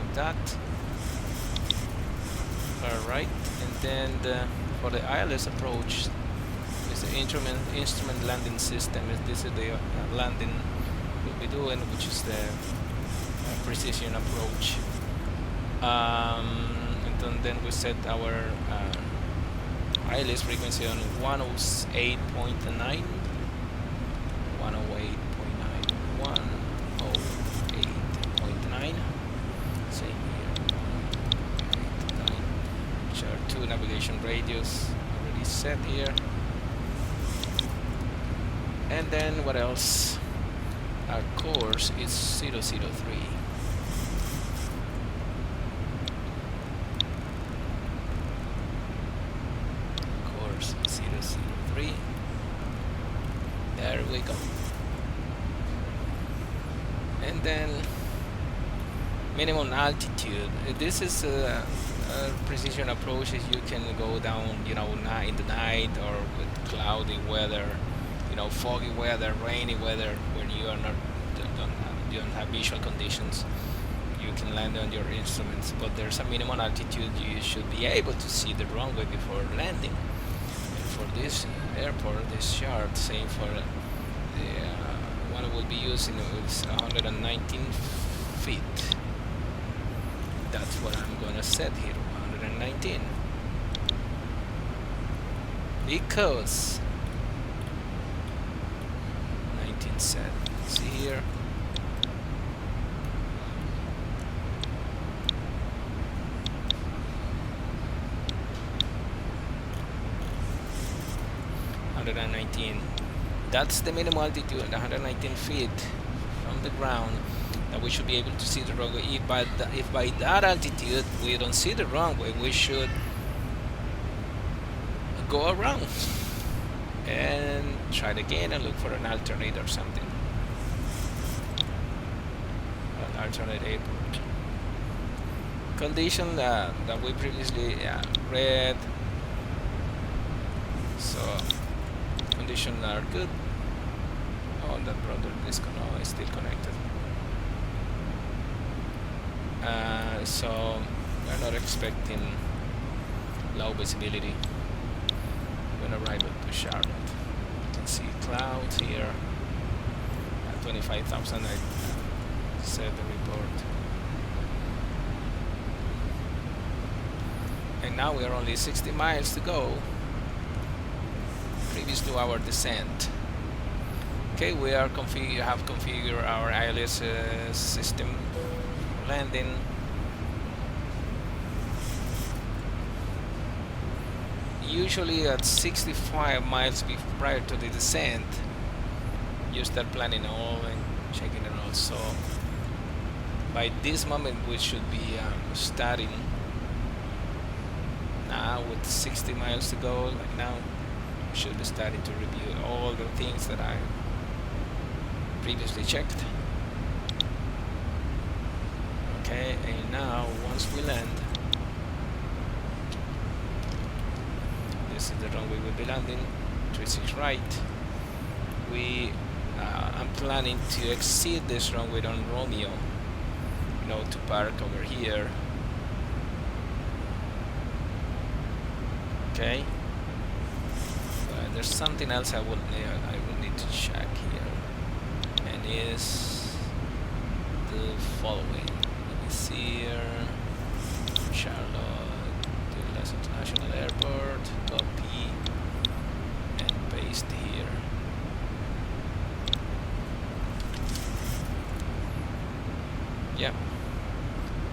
with that. Alright, and then for the ILS approach is the instrument landing system. This is the landing we'll be doing, which is the precision approach, and then we set our ILS frequency on 108.9, 108.9, 108.9. Same here, 108.9, which are 2 navigation radius already set here. And then what else? Our course is 003. Course 003. There we go. And then minimum altitude. This is a precision approach. You can go down, you know, in the night or with cloudy weather, you know, foggy weather, rainy weather, when you are not you don't have visual conditions. You can land on your instruments, but there's a minimum altitude. You should be able to see the runway before landing. And for this airport, this chart, same for the one we'll be using, is 119 feet. That's what I'm gonna set here, 119, because 19 set. See here. That's the minimum altitude, 119 feet from the ground, that we should be able to see the runway. If by that altitude we don't see the runway, we should go around and try it again and look for an alternate or something, an alternate airport. Condition that we previously read, so conditions are good. Oh, that brother is still connected. So we're not expecting low visibility when arriving to Charlotte. You can see clouds here at 25,000. I said the report. And now we are only 60 miles to go previous to our descent. Okay, we are have configured our ILS system for landing. Usually at 65 miles prior to the descent, you start planning all and checking it all. So by this moment we should be starting now with 60 miles to go. Like now, we should be starting to review all the things that I previously checked. Okay, and now once we land, this is the runway we'll be landing, 36 right. I'm planning to exceed this runway on Romeo, you know, to park over here. Okay, there's something else I will need to check here, and is the following. Let me see here. Charlotte, Douglas International Airport. Copy and paste here. Yep.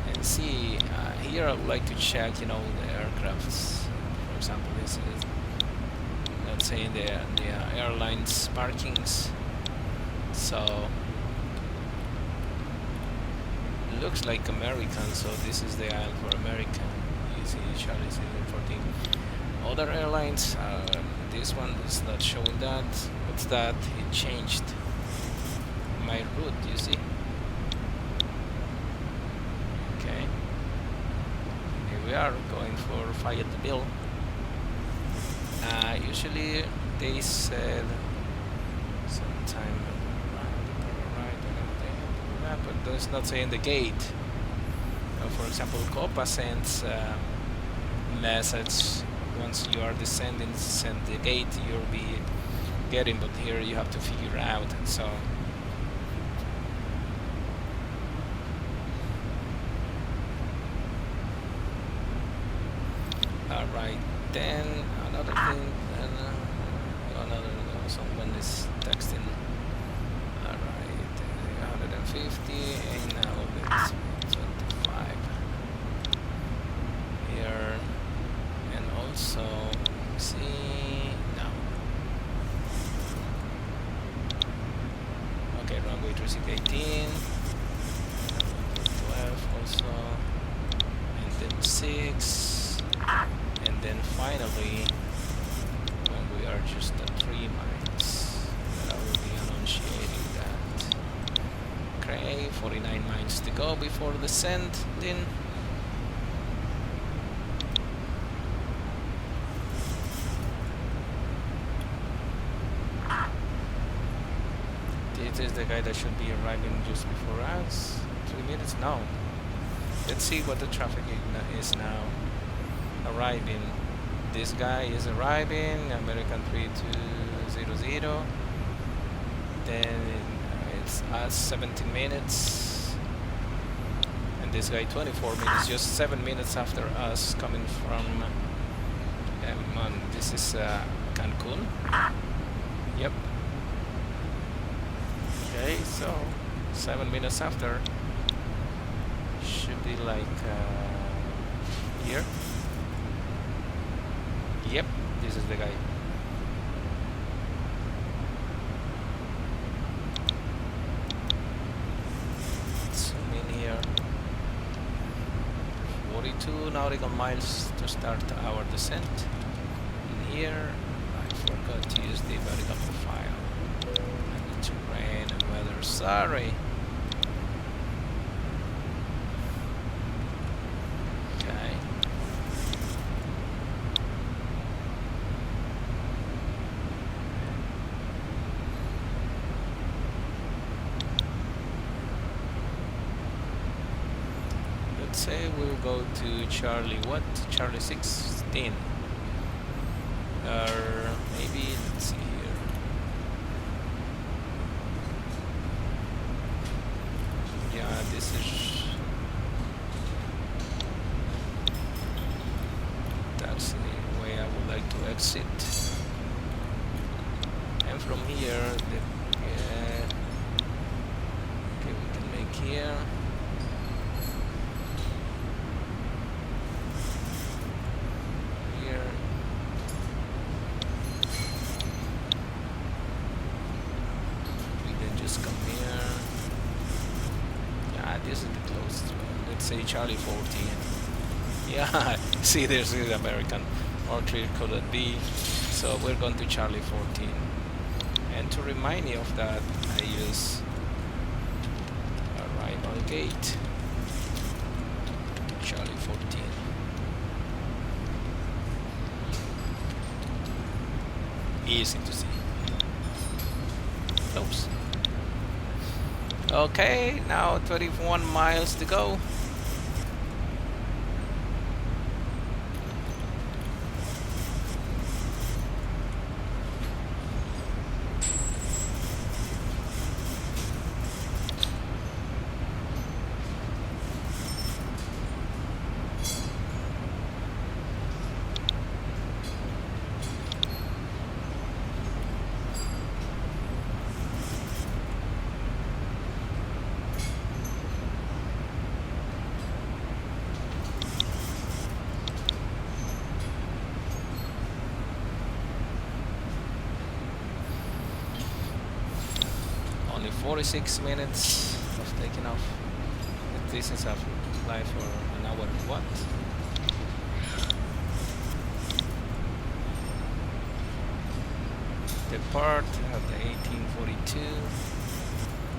And see here I would like to check, you know, the aircrafts. For example, this is, let's say, the airlines parkings. So it looks like American, so this is the aisle for American. You see Charlie 14. Other airlines, this one is not showing that. What's that? It changed my route, you see? Okay. Here we are going for Fayetteville. Usually they said sometime right, but that's not saying the gate. For example, Copa sends message once you are descending, send the gate you'll be getting, but here you have to figure out. So alright, then another thing, someone is texting. Alright, 150, and now it's 25 here, and also see now. Okay, runway 18, 12 also, and then 6, and then finally when we are just at 3 miles, I will be annunciating that. Okay, 49 miles to go before the descent. Then this is the guy that should be arriving just before us. 3 minutes now. Let's see what the traffic is now. Arriving. This guy is arriving. American 3200. Then it's us 17 minutes. And this guy 24 minutes. Just 7 minutes after us, coming from. This is Cancun. Yep. Okay, so 7 minutes after. Should be like here. Yep, this is the guy. Zoom in here. 42 nautical miles to start our descent. In here, I forgot to use the vertical profile. And the terrain and weather. Sorry. Say we'll go to Charlie, what? Charlie 16. Or maybe, let's see here. Yeah, this is. That's the way I would like to exit. And from here, okay, we can make here. This is the closest one. Let's say Charlie 14. Yeah, see, there's the American. Or could it be? So we're going to Charlie 14. And to remind you of that, I use arrival gate. Charlie 14. Easy to see. Oops. Okay, now 31 miles to go. 46 minutes of taking off. The distance of fly for an hour and what? Depart at 1842.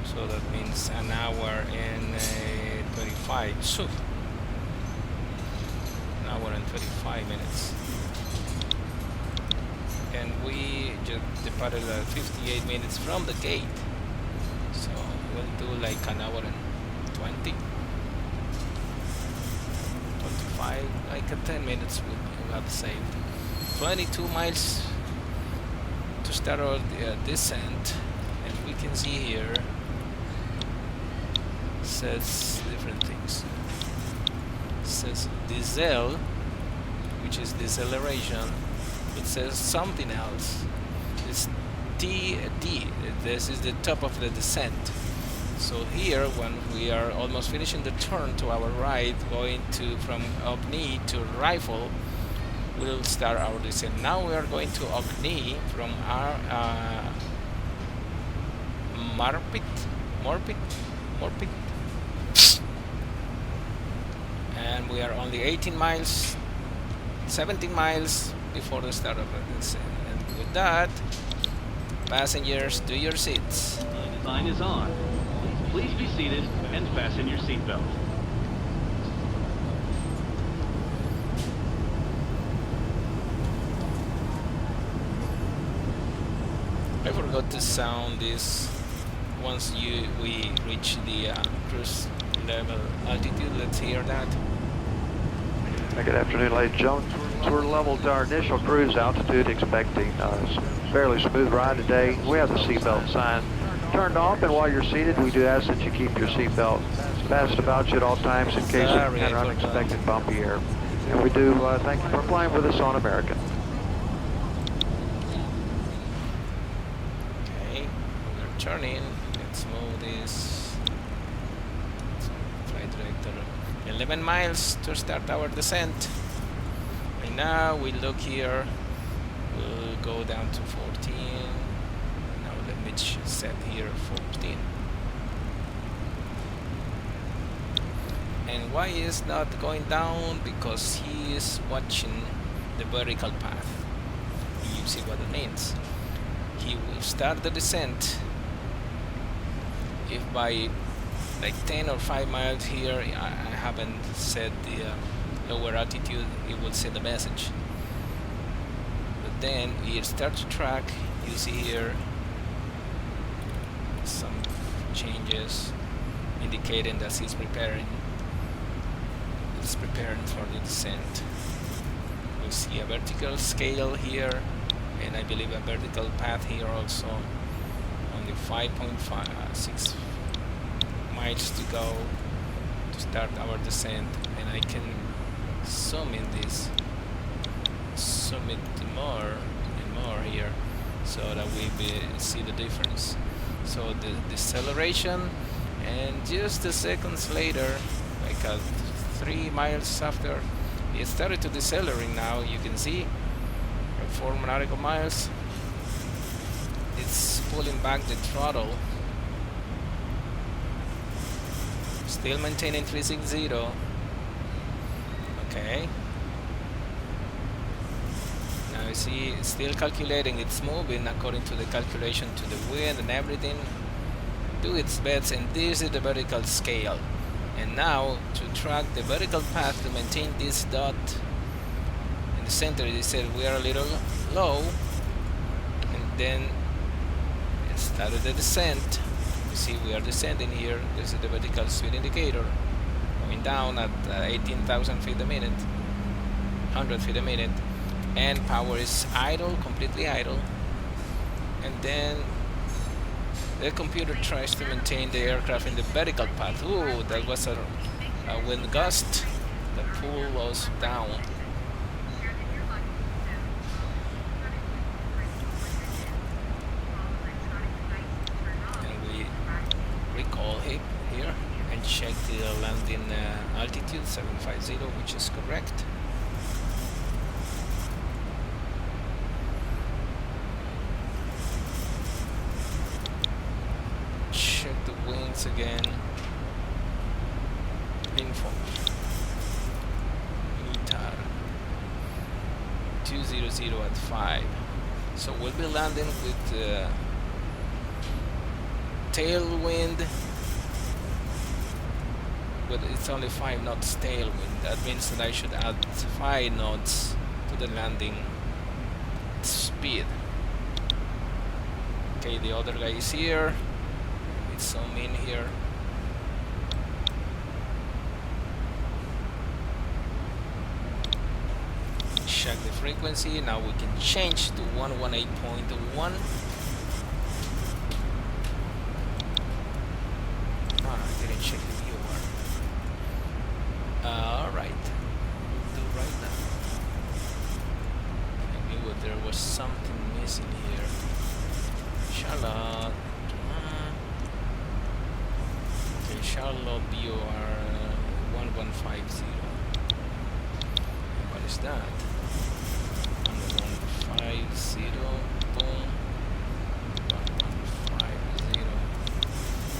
So that means an hour and 35. So an hour and 35 minutes. And we just departed at 58 minutes from the gate. So we'll do like an hour and 20, 25, like 10 minutes we'll have saved. 22 miles to start our descent, and we can see here says different things. It says diesel, which is deceleration. It says something else. It's TD. This is the top of the descent. So here, when we are almost finishing the turn to our right, going to from Ogni to Rifle, we'll start our descent. Now we are going to Ogni from our Morpit, and we are only 18 miles, 17 miles before the start of the descent. And with that, passengers, do your seats. The design is on. Please be seated and fasten your seatbelt. I forgot to sound this once we reach the cruise level altitude. Let's hear that. Good afternoon, ladies and gentlemen. So we're leveled to our initial cruise altitude, expecting a fairly smooth ride today. We have the seatbelt sign turned off, and while you're seated, we do ask that you keep your seatbelt fastened about you at all times in case you encounter unexpected bumpy air. And we do thank you for flying with us on American. Okay, we're turning. Let's move this. Flight director. 11 miles to start our descent. And now we look here. We'll go down to 14. Now let me set here 14. And why is not going down? Because he is watching the vertical path. You see what it means. He will start the descent if by like 10 or 5 miles here I haven't set the lower altitude, it will send a message. But then it starts to track. You see here some changes indicating that it's preparing for the descent. We see a vertical scale here, and I believe a vertical path here also. Only 5.6 miles to go to start our descent, and I can zoom in this, zoom it more and more here, so that we see the difference. So the deceleration, and just a seconds later, like 3 miles after it started to decelerate, now you can see at 4 nautical miles it's pulling back the throttle, still maintaining 360. Okay, now you see it's still calculating, it's moving according to the calculation to the wind and everything, do its best. And this is the vertical scale. And now to track the vertical path to maintain this dot in the center, they said we are a little low, and then it started the descent. You see we are descending here. This is the vertical speed indicator going down at 18,000 feet a minute, 100 feet a minute, and power is idle, completely idle. And then the computer tries to maintain the aircraft in the vertical path. Ooh, that was a wind gust that pulled us down. And we recall here and check the landing altitude 750, which is correct. once again, info, meter 200 at 5. So we'll be landing with tailwind, but it's only 5 knots tailwind. That means that I should add 5 knots to the landing speed. Okay, the other guy is here. Let's zoom in here. Check the frequency. Now we can change to 118.1. I didn't check the viewer. Alright, we'll do right now. I knew there was something missing here. Charlotte. Okay, Charlotte BOR 1150. What is that? 1150, boom. 1150.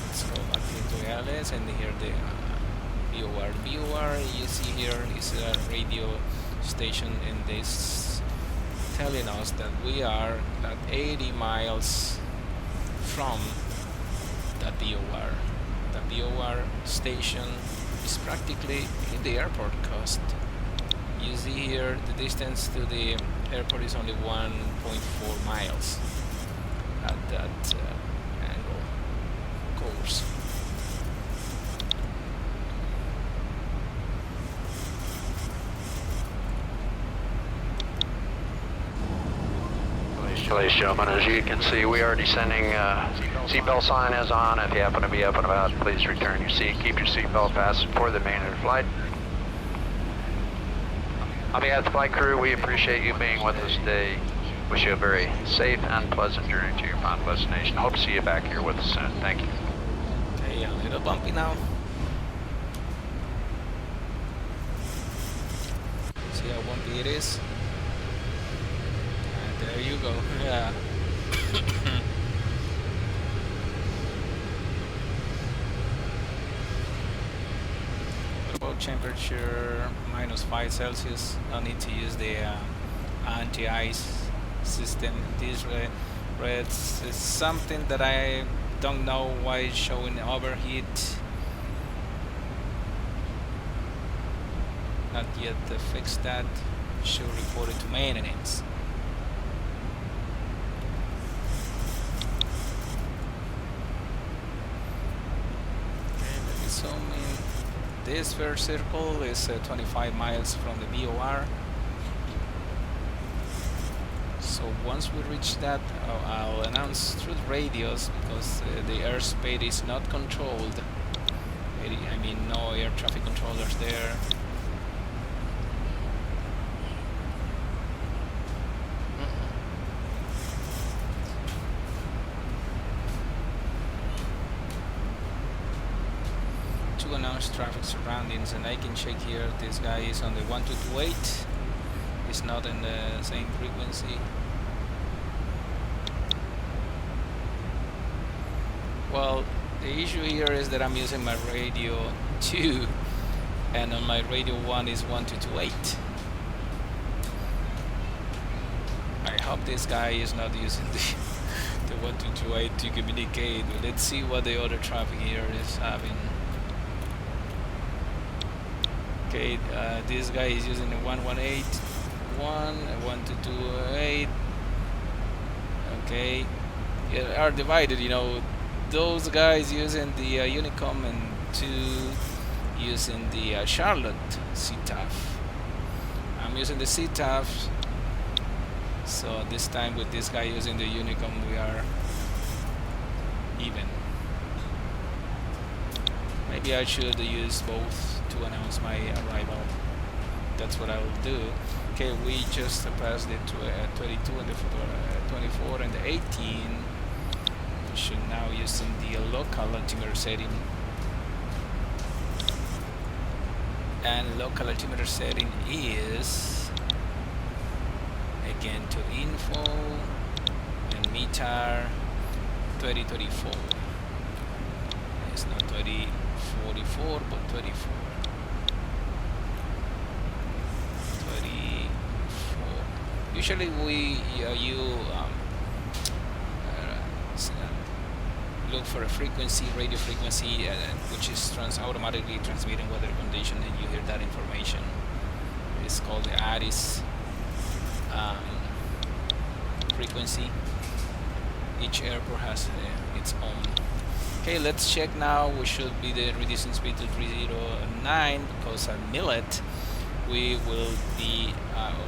Let's go back into AAL and here the BOR. BOR you see here is a radio station, and this telling us that we are at 80 miles from the BOR. The BOR station is practically in the airport coast. You see here the distance to the airport is only 1.4 miles at that angle course. Ladies and gentlemen, as you can see, we are descending. Seatbelt sign is on. If you happen to be up and about, please return your seat. Keep your seatbelt fastened for the remainder of the flight. On behalf of the flight crew, we appreciate you being with us today. Wish you a very safe and pleasant journey to your final destination. Hope to see you back here with us soon. Thank you. Okay, a little bumpy now. See how bumpy it is? And there you go. Yeah. What about temperature? -5 Celsius. No need to use the anti-ice system. This red is something that I don't know why it's showing overheat. Not yet fixed that. Should report it to maintenance. Okay, let me zoom in. This first circle is 25 miles from the BOR. So once we reach that, I'll announce through the radios, because the airspace is not controlled. I mean, no air traffic controllers there. To announce traffic surroundings, and I can check here. This guy is on the 1228. It's not in the same frequency. Well, the issue here is that I'm using my radio 2, and on my radio 1 is 1228. I hope this guy is not using the 1228 to communicate. Let's see what the other traffic here is having. Okay, this guy is using the 1181 and 1228. Okay, yeah, are divided, you know. Those guys using the Unicom and 2 using the Charlotte CTAF. I'm using the CTAF, so this time with this guy using the Unicom we are even. Maybe I should use both to announce my arrival. That's what I will do. Okay, we just passed the 22 and the 24 and the 18. We should now using the local altimeter setting. And local altimeter setting is again to info and meter 3034. It's not 3044 but 34. 34. Usually we look for a frequency, radio frequency, which is automatically transmitting weather condition, and you hear that information. It's called the ARIS frequency. Each airport has its own. Okay, let's check now. We should be the reducing speed to 309 because at Millet we will be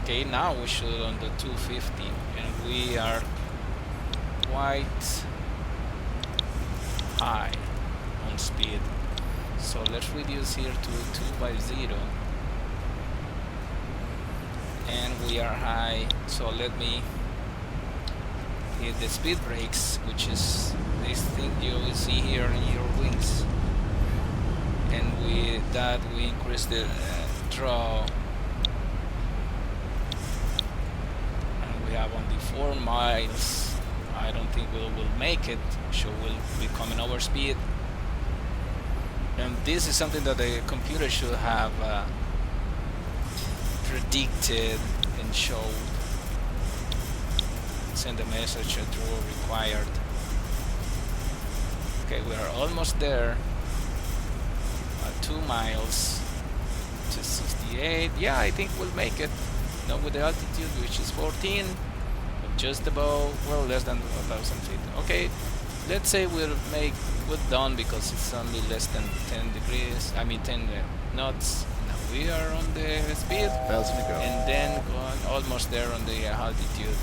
okay. Now we should on the 250, and we are quite high on speed. So let's reduce here to 250, and we are high. So let me hit the speed brakes, which is this thing you will see here in your wings, and with that we increase the draw, and we have only 4 miles. I don't think we'll make it, so we'll be coming over speed, and this is something that the computer should have predicted and showed. Send a message at draw required. Okay, we are almost there. 2 miles to 68. Yeah, I think we'll make it. Not with the altitude, which is 14, but just about, well, less than 1,000 feet. Okay, let's say we're done because it's only less than 10 degrees. I mean 10 knots. Now we are on the speed, and then going almost there on the altitude.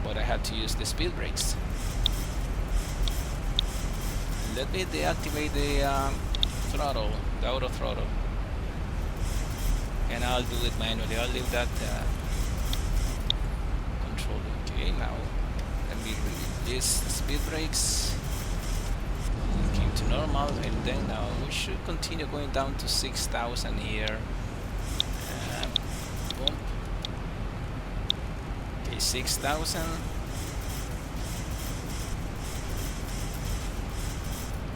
But I had to use the speed brakes. Let me deactivate the throttle, the auto throttle, and I'll do it manually. I'll leave that control. Okay, now let me release the speed brakes. It came to normal, and then now we should continue going down to 6,000 here. Boom. 6,000.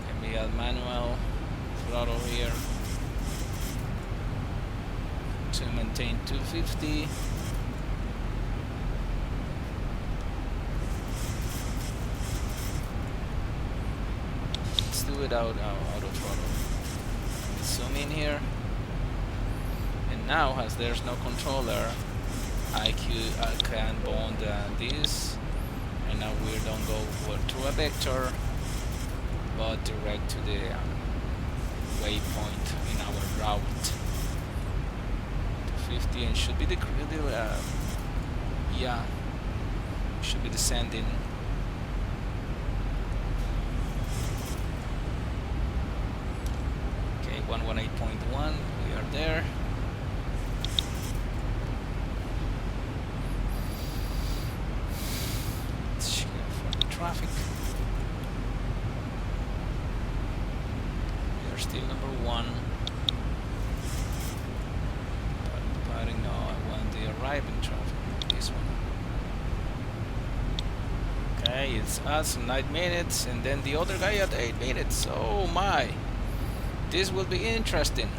Let me add manual throttle here to maintain 250. Let's do it out auto throttle. Let's zoom in here, and now as there's no controller, I can bond this, and now we don't go through a vector but direct to the waypoint in our route. 250, and should be the yeah, should be descending. Okay, 118.1, we are there. Traffic. We are still number 1. But no, I want the arriving traffic. This one. Okay, it's us 9 minutes, and then the other guy at 8 minutes. Oh my! This will be interesting.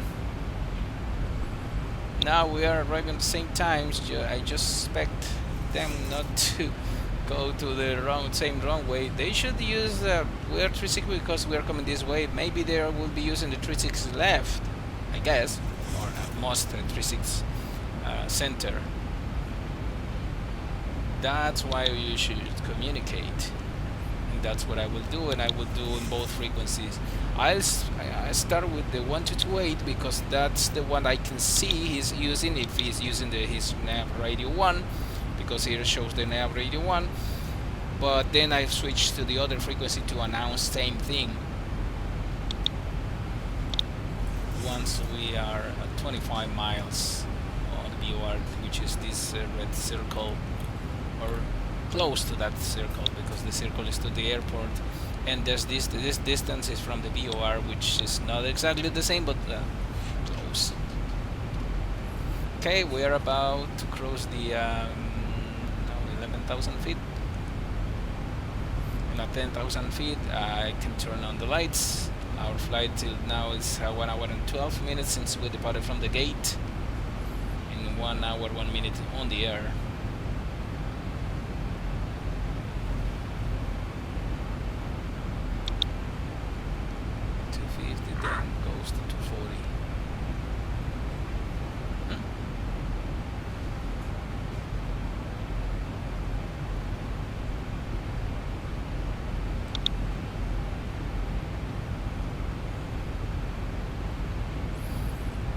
Now we are arriving at the same times. I just expect them not to go to the same runway. They should use we are 36 because we are coming this way. Maybe they will be using the 36 left, I guess, or at most 36 center. That's why you should communicate, and that's what I will do, and I will do in both frequencies. I start with the 1228 because that's the one I can see he's using, if he's using his nav radio 1, because here shows the nav radio 1. But then I switched to the other frequency to announce same thing. Once we are at 25 miles on the BOR, which is this red circle, or close to that circle, because the circle is to the airport, and there's this distance is from the BOR, which is not exactly the same, but close. Okay, we are about to cross the 11,000 feet. And at 10,000 feet, I can turn on the lights Our flight till now is 1 hour and 12 minutes since we departed from the gate, in 1 hour 1 minute on the air. Then goes to 240.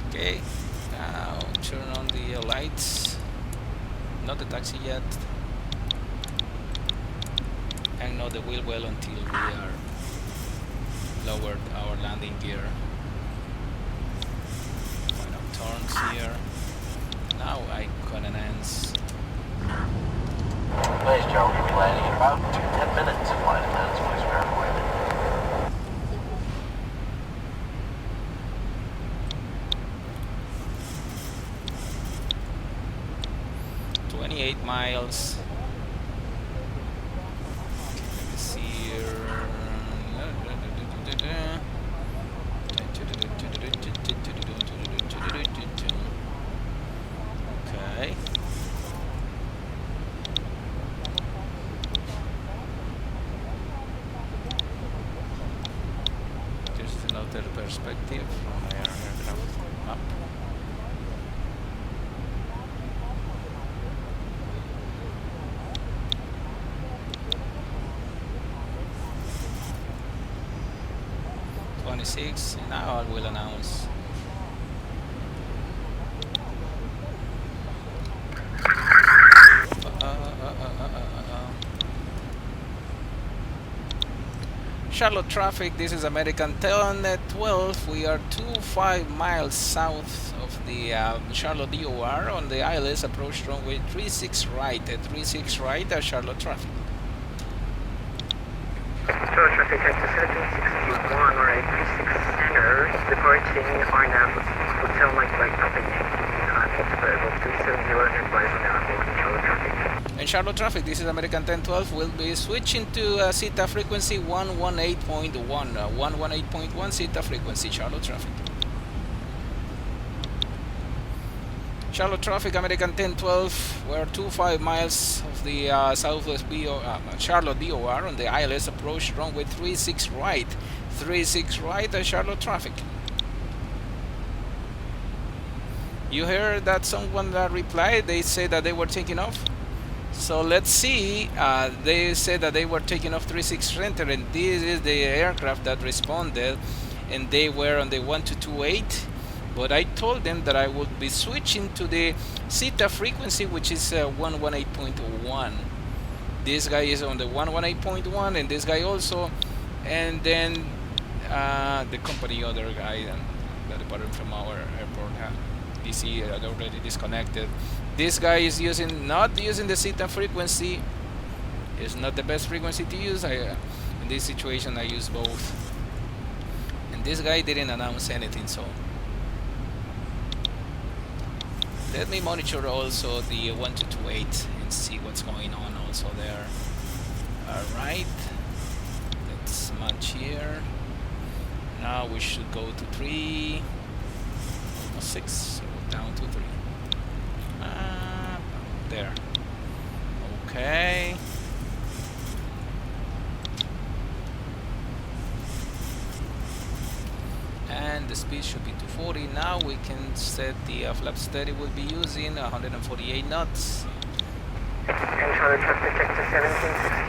Okay, now turn on the lights. Not the taxi yet. Hang on the wheel well until we are lowered our landing gear. Final turns here. Now I can enhance. Nice job. We'll be landing in about 10 minutes. Flight attendants, please bear with me. 28 miles. This here. Okay. Just another perspective from our aircraft up. Now I will announce. Charlotte traffic, this is American 1012. We are 25 miles south of the Charlotte DOR on the ILS approach runway 36 right. 36 right, Charlotte traffic. Charlotte traffic Kclt 61, right, 36 center, departing RNAV Hotel Mike Flight Papa Yankee, Pittsburgh, 370 and advise on Charlotte traffic. And Charlotte traffic, this is American 1012, will be switching to CETA frequency 118.1, 118.1 CETA frequency, Charlotte traffic. Charlotte traffic, American 1012, we're 25 miles of the southwest Charlotte DOR on the ILS approach runway 36 right. 36 right, Charlotte traffic. You heard that someone replied, they said that they were taking off. So let's see, they said that they were taking off 36 center, and this is the aircraft that responded, and they were on the 1228. But I told them that I would be switching to the CETA frequency, which is 118.1. This guy is on the 118.1, and this guy also. And then the company other guy that departed from our airport, DC, had already disconnected. This guy is not using the CETA frequency. It's not the best frequency to use. In this situation, I use both. And this guy didn't announce anything, so. Let me monitor also the 1228 and see what's going on also there. Alright, let's match here. Now we should go to 3, almost 6, so down to 3. There. Okay. And the speed should be 240. Now we can set the flap steady. We'll be using 148 knots. And Charlotte traffic Kclt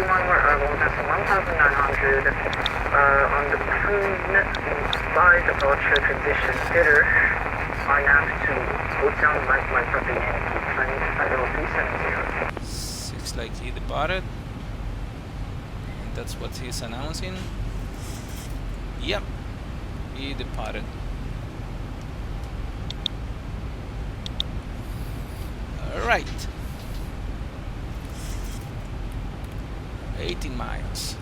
1761, we're level 1,900 on the pre-flight departure condition bitter. RNAV to Hotel Mike Papa Yankee, climbing to 50370. 6 like he departed. And that's what he's announcing. Yep. He departed. Alright. 18 miles.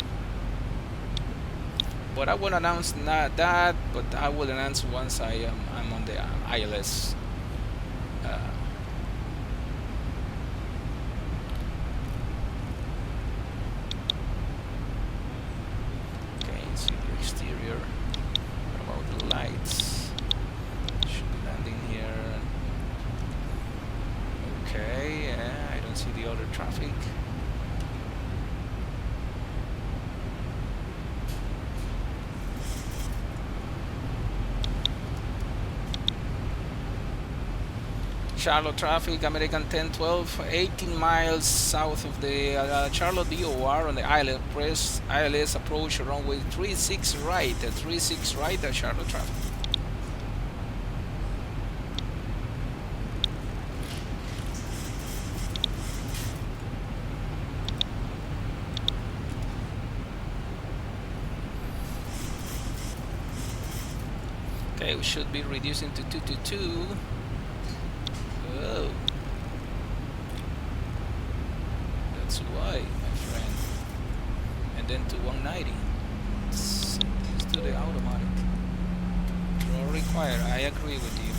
But I won't announce not that, but I will announce once I'm on the ILS. Okay, see the exterior. see the other traffic. Charlotte traffic, American 1012, 18 miles south of the Charlotte DOR on the ILS approach runway 36 right, 36 right at Charlotte traffic. Okay, we should be reducing to 222. Oh, that's why, my friend. And then to 190. Let's do the automatic. Roll required. I agree with you.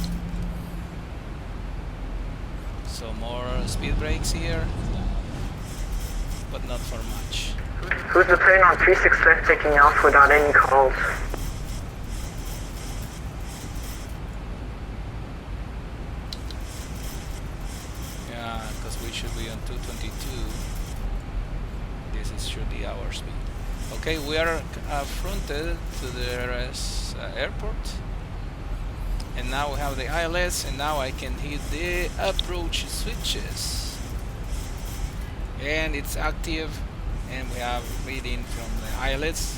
So more speed brakes here, but not for much. Who's the plane on 36 left taking off without any calls? Should be on 222. This should be our speed. Okay, we are fronted to the airport, and now we have the ILS, and now I can hit the approach switches, and it's active, and we have reading from the ILS.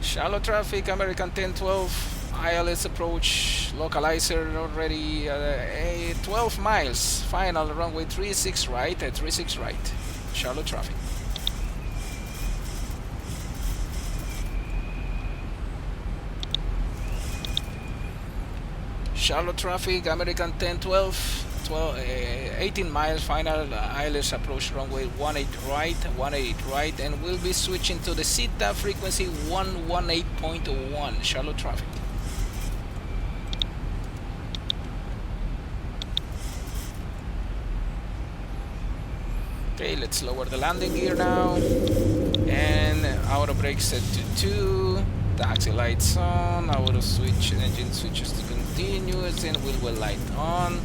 Shallow traffic, American 1012. ILS approach localizer already 12 miles, final runway 36 right at 36 right, shallow traffic. Shallow traffic, American 1012, 18 miles, final ILS approach runway 18 right, and we'll be switching to the CETA frequency 118.1, shallow traffic. Okay, let's lower the landing gear now, and auto brake set to 2, taxi lights on, auto switch, engine switches to continuous, and wheel well light on,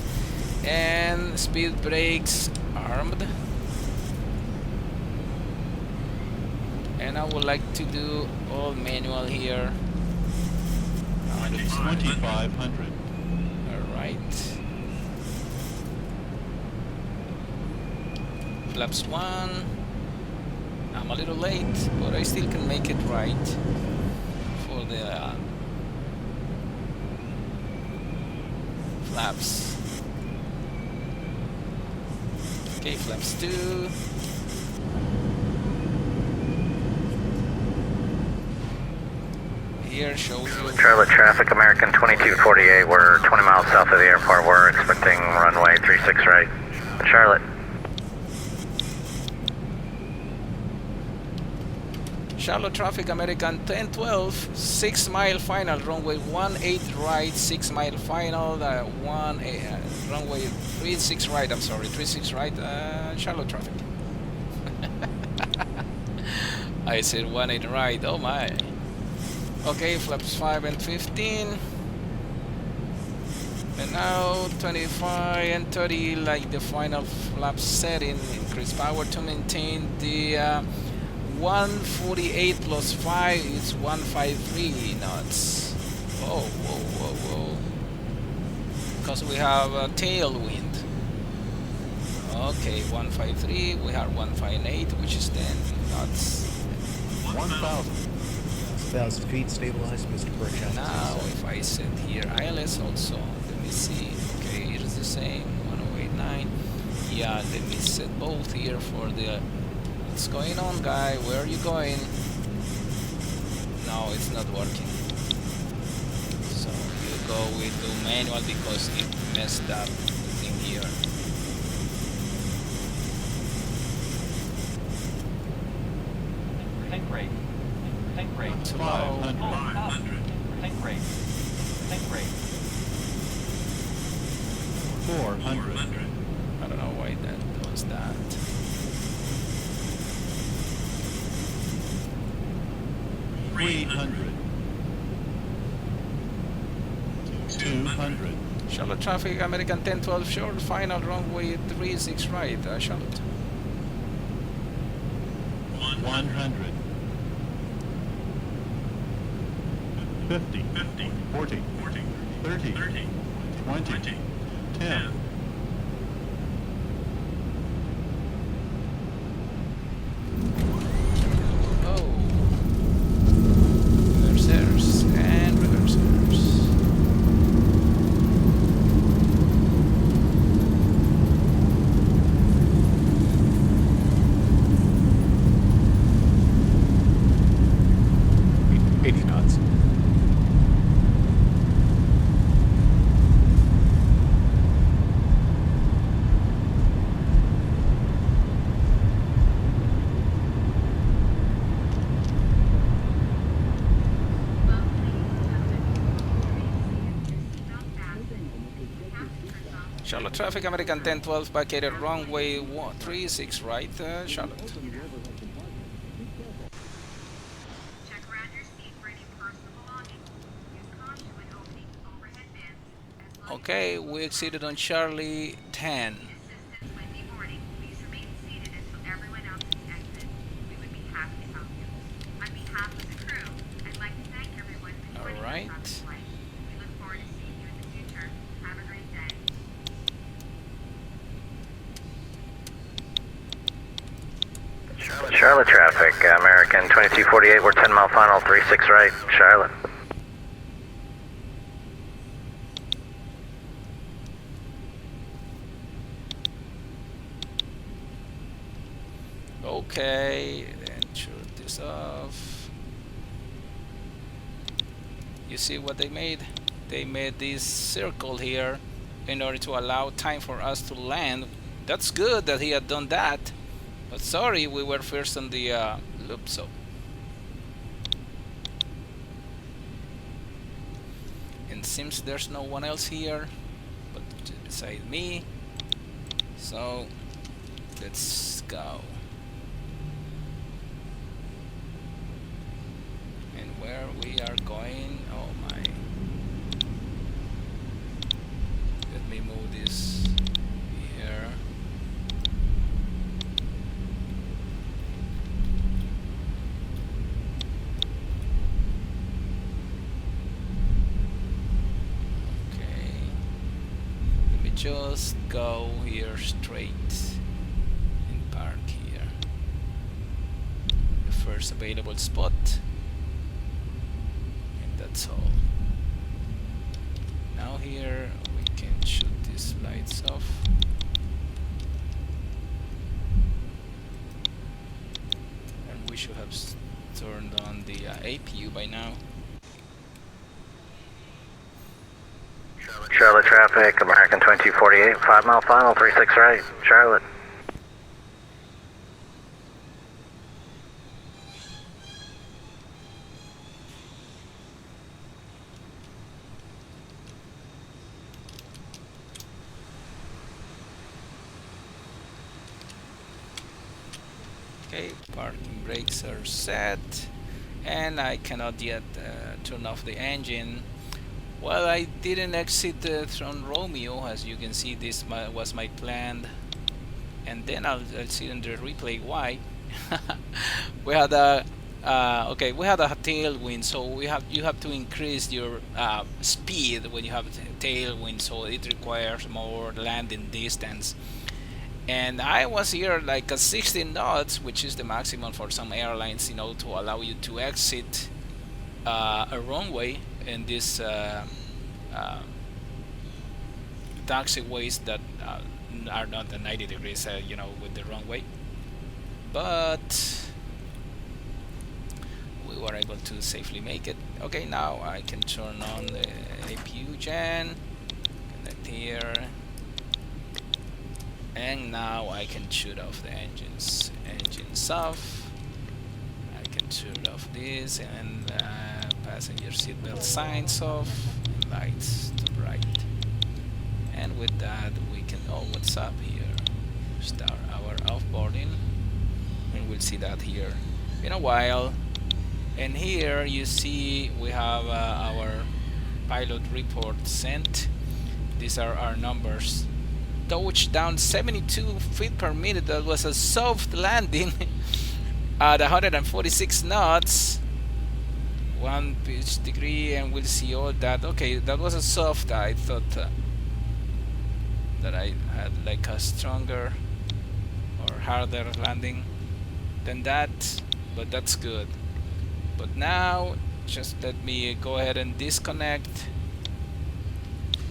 and speed brakes armed. And I would like to do all manual here. 2500. Alright. Flaps 1. I'm a little late, but I still can make it right for the flaps. Okay, flaps 2. Here shows you Charlotte traffic, American 2248. We're 20 miles south of the airport. We're expecting runway 36 right. Charlotte. Charlotte traffic, American 1012, 6 mile final, runway 18 right, 6 mile final, runway 36 right, I'm sorry, 36 right, Charlotte traffic. I said 18 right, oh my. Okay, flaps 5 and 15. And now 25 and 30, like the final flap setting, increase power to maintain the 148 plus 5 is 153 knots. Whoa, whoa, whoa, whoa. Because we have a tailwind. Okay, 153, we have 158, which is 10 knots. 1,000 feet stabilized, Mr. Burchett. Now, if I set here ILS also, let me see. Okay, it is the same, 1089. Yeah, let me set both here for the. What's going on, guy? Where are you going? No, it's not working. So you go with the manual because it messed up in here. Think rate. Think rate. Too low. 500. Think rate. Think rate. 400. I don't know why that does that. 300. 200. Charlotte traffic, American 1012 short, final runway 36 right, Charlotte. 100. 50. 40. 30. 20. 10. Oh. Reversers and reversers. Charlotte traffic, American 1012 vacated runway 36 right, Charlotte. Check around your seat for any personal belongings. Use caution when opening overhead bins. As Okay, we exceeded on Charlie 10. assistant when deboarding, please remain seated until everyone else has exited. We would be happy to help you. On behalf of the crew, I'd like to thank everyone for joining us on this flight. We look forward to seeing you in the future. Have a great day. Charlotte traffic, American 2248, we're 10 mile final, 36 right, Charlotte. Okay, then shoot this off. You see what they made? They made this circle here in order to allow time for us to land. That's good that he had done that. But sorry, we were first on the loop, so. And seems there's no one else here but beside me. So, let's go. And where we are going, oh my. Let me move this here. Just go here straight and park here. The first available spot, and that's all. Now here we can shoot these lights off. And we should have turned on the APU by now. Charlotte traffic, American 2248, 5 mile final, 36 right, Charlotte. Okay, parking brakes are set, and I cannot yet turn off the engine. Well, I didn't exit from Romeo, as you can see. This was my plan, and then I'll see in the replay why. We had a we had a tailwind, so you have to increase your speed when you have a tailwind, so it requires more landing distance. And I was here like a 16 knots, which is the maximum for some airlines, you know, to allow you to exit a runway in this taxiways that are not the 90 degrees, you know, with the runway. But we were able to safely make it. Okay, now I can turn on the APU gen, connect here, and now I can shoot off the engines. Engines off. I can shoot off this, and passenger seatbelt signs off, lights to bright. And with that we can, oh, what's up here? Start our offboarding, and we'll see that here in a while. And here you see we have our pilot report sent. These are our numbers. Touchdown 72 feet per minute. That was a soft landing at 146 knots. 1 pitch degree, and we'll see all that. Okay, that was a soft. I thought that I had like a stronger or harder landing than that, but that's good. But now just let me go ahead and disconnect.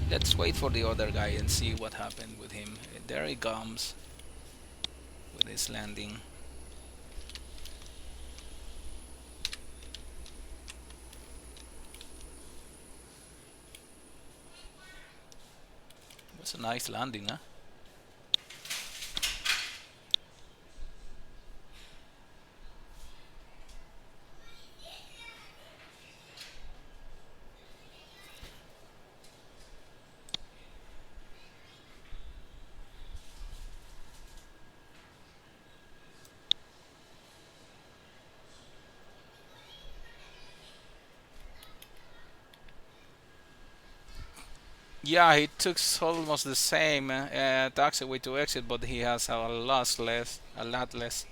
Let's wait for the other guy and see what happened with him. There he comes with his landing. That's a nice landing, huh? Yeah, he took almost the same taxiway to exit, but he has a lot less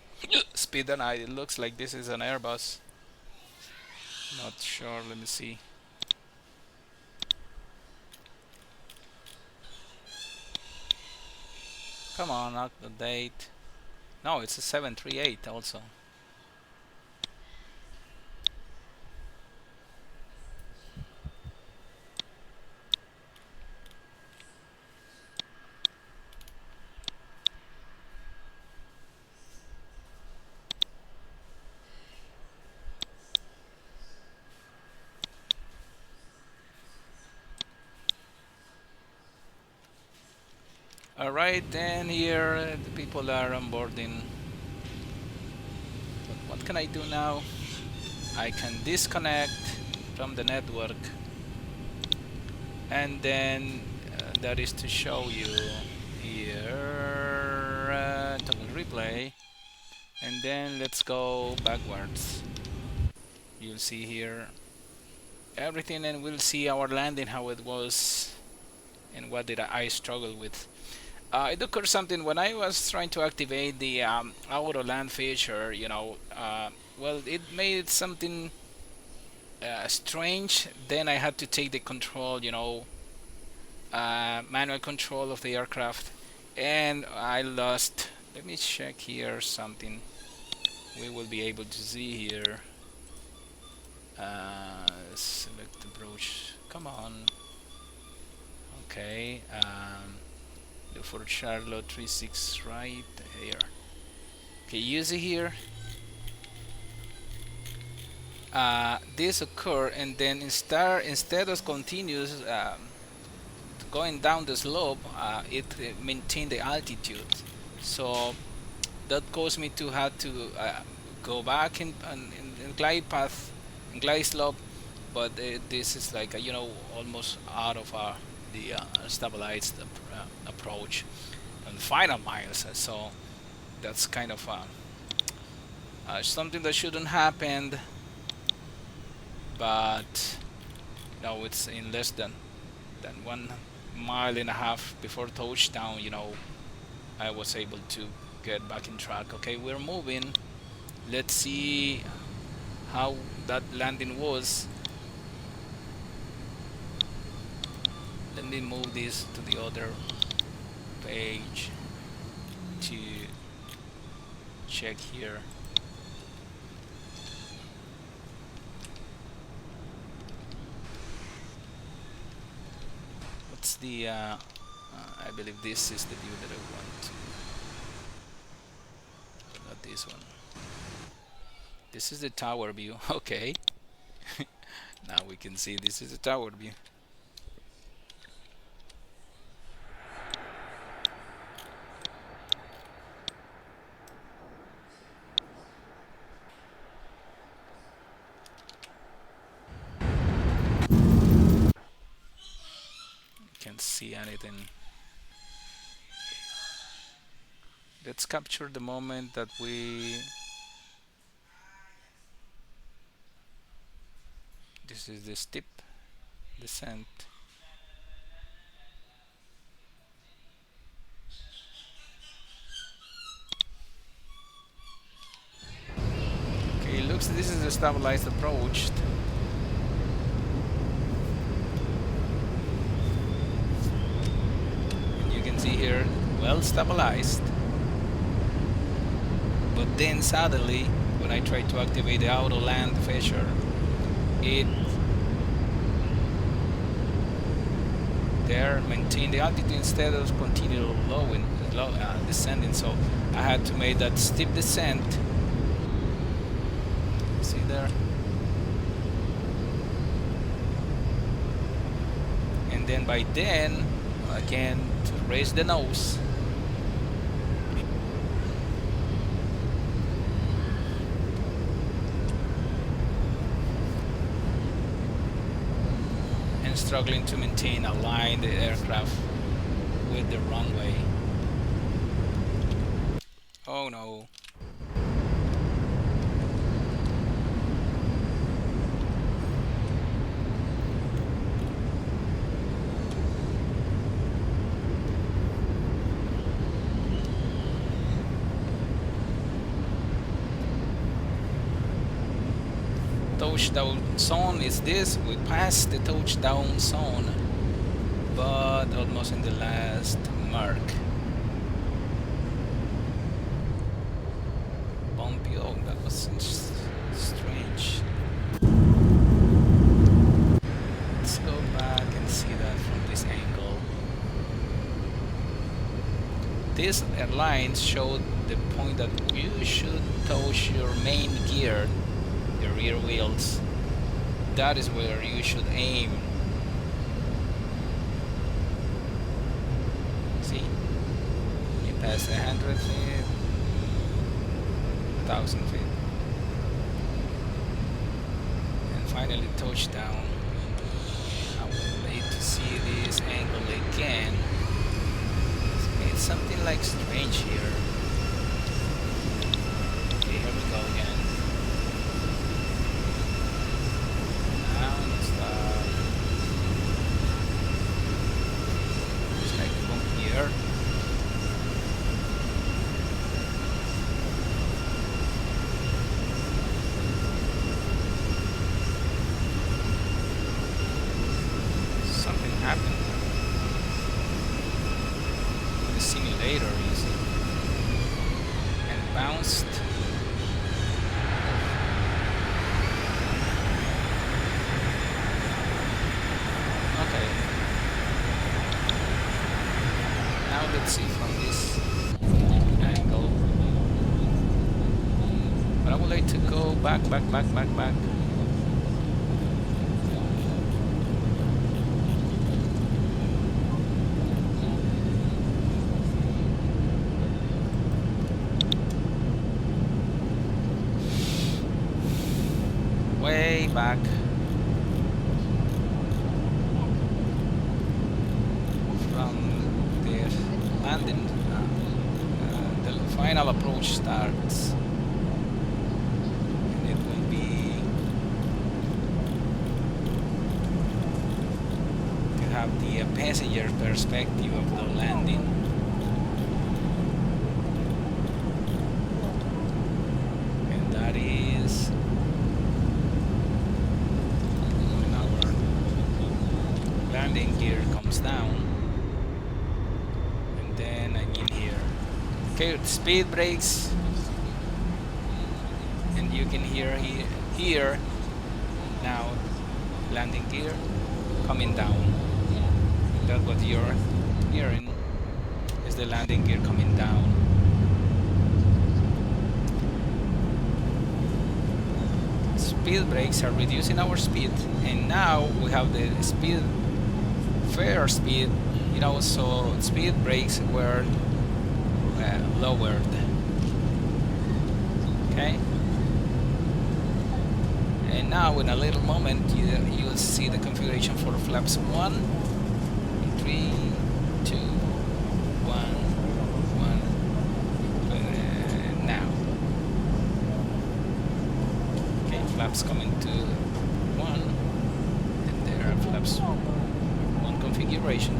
speed than I. It looks like this is an Airbus. Not sure. Let me see. Come on, not the date. No, it's a 738 also. Alright, then here the people are onboarding. But what can I do now? I can disconnect from the network, and then that is to show you here toggle replay, and then let's go backwards. You'll see here everything, and we'll see our landing, how it was and what did I struggle with. It occurred something when I was trying to activate the auto land feature, you know, well, it made something strange. Then I had to take the control, you know, manual control of the aircraft, and I lost. Let me check here something. We will be able to see here. Select approach. Come on. Okay. Look for Charlotte 36 right here. Okay, you see here. This occur, and then instead of continuous going down the slope, it maintained the altitude. So that caused me to have to go back in glide path, in glide slope. But this is like you know, almost out of the stabilized approach and final miles. So that's kind of something that shouldn't happen. But no, it's in less than 1.5 miles before touchdown, you know, I was able to get back in track. Okay, we're moving. Let's see how that landing was. Let me move this to the other page to check here. What's the I believe this is the view that I want, but not this one. This is the tower view. Okay. Now we can see this is the tower view. Can't see anything. Let's capture the moment that this is the tip. descent. Okay, looks this is a stabilized approach. And you can see here, well stabilized. But then suddenly, when I try to activate the auto land feature, it there maintain the altitude instead of continue descending. So I had to make that steep descent. See there, and then by then again to raise the nose. Struggling to maintain align the aircraft with the runway. Oh no. Touchdown zone is this. We passed the touchdown zone, but almost in the last mark. Bumpy. Oh, that was strange. Let's go back and see that from this angle. This airline showed the point that you should touch your main gear, the rear wheels. That is where you should aim. See? You pass 100 feet, 1,000 feet. And finally touchdown. I would like to see this angle again. It's something like strange here. Okay, here we go again. Something happened with the simulator, you see, and bounced. Okay. Now let's see from this angle. But I would like to go back. Way back. From the landing, the final approach starts. And it will be to have the passenger perspective of the landing. And that is landing gear comes down, and then I'm in here. Okay, speed brakes, and you can hear here now landing gear coming down. That's what you're hearing, is the landing gear coming down. Speed brakes are reducing our speed, and now we have the speed fair speed, you know, so speed brakes were lowered. Okay, and now in a little moment you'll see the configuration for flaps 1, 3, 2, 1, now. Okay, flaps coming to 1, and there are flaps 1. configuration,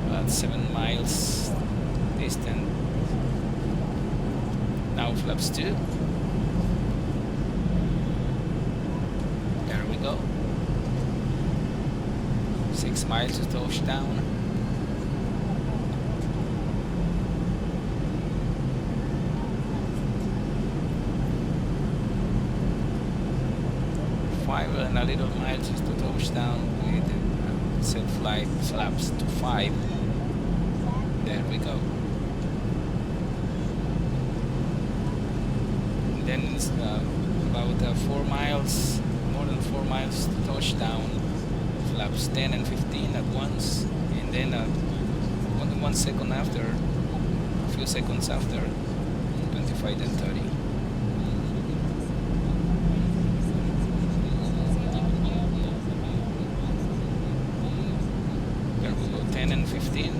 about 7 miles distant. Now flaps 2. There we go. 6 miles to touchdown. Five and a little miles to touchdown with set flight flaps to 5. There we go. And then it's about 4 miles, more than 4 miles to touchdown. Flaps 10 and 15 at once, and then 1 second after, a few seconds after, 25 and 30. There we go, 10 and 15,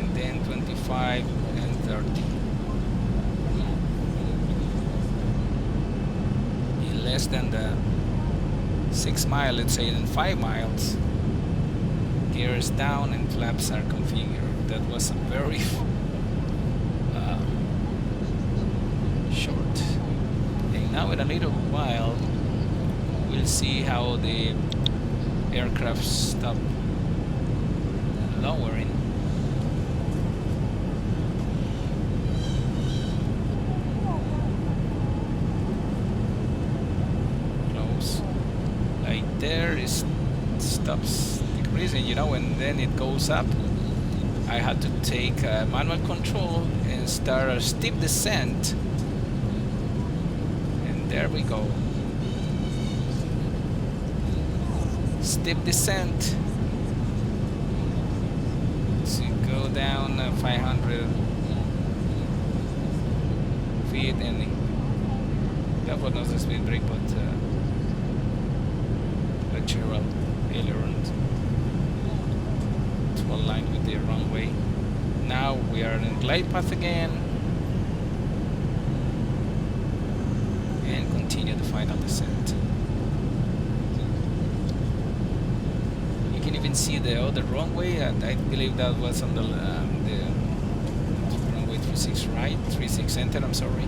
and then 25 and 30. In less than the 6 miles, let's say, in 5 miles, gear is down and flaps are configured. That was a very short. And now in a little while, we'll see how the aircraft stop lowering. There is stops decreasing, you know, and then it goes up. I had to take manual control and start a steep descent, and there we go. Steep descent. So you go down 500 feet, and that was not a speed brake, but lateral ailerons to align with the runway. Now we are in glide path again and continue the final descent. You can even see the other runway. I believe that was on the runway 36 right, 36 enter, I'm sorry.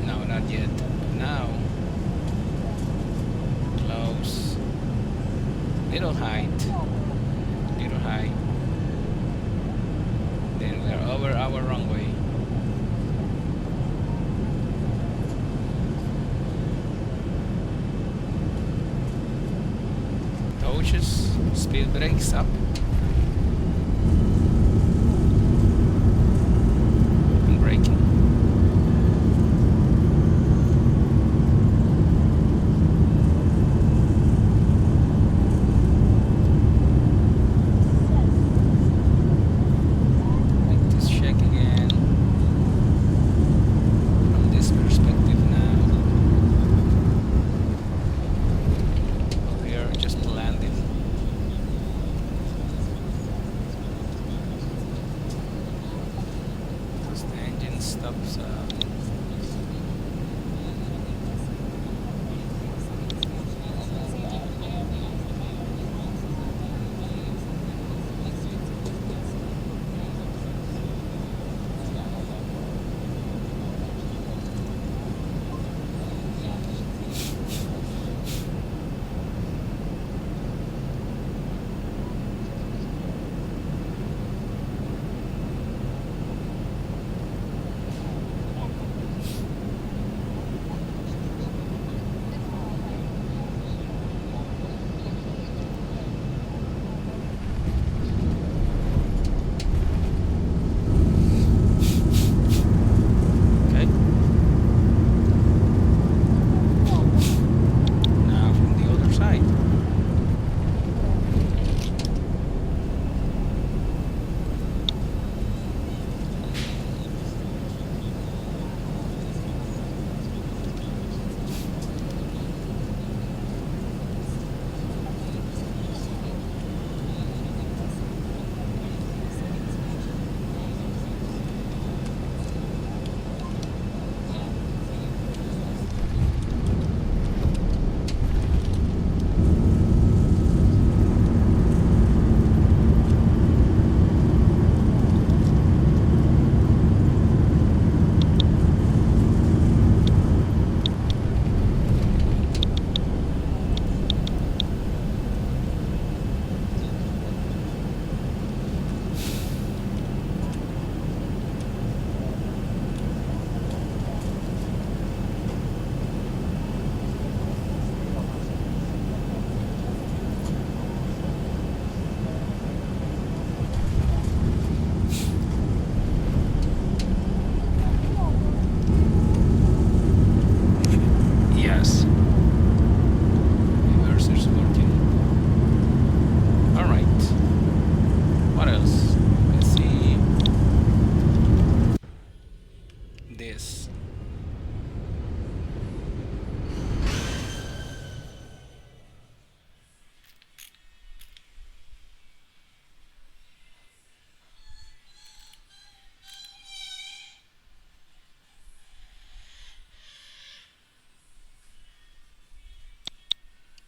No, not yet. Now, close, little height, then we are over our runway. Touches, speed brakes up. And braking.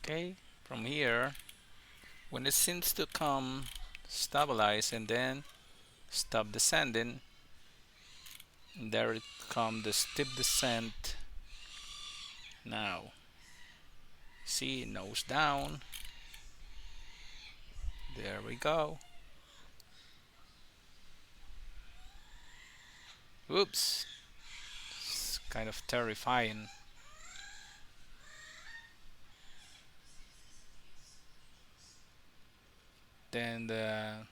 Okay, from here, when it seems to come stabilize and then stop descending, and there it comes the steep descent. Now see, nose down, there we go. Oops, it's kind of terrifying. Then the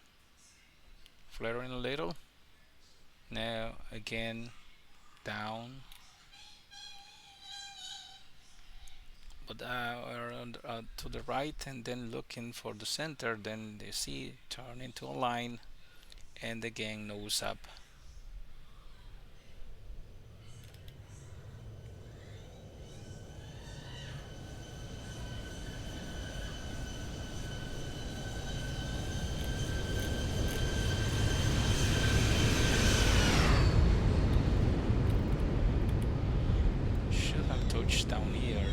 flaring a little. Now again down, but around to the right, and then looking for the center. Then they see turn into a line, and again nose up. Should have touched down here.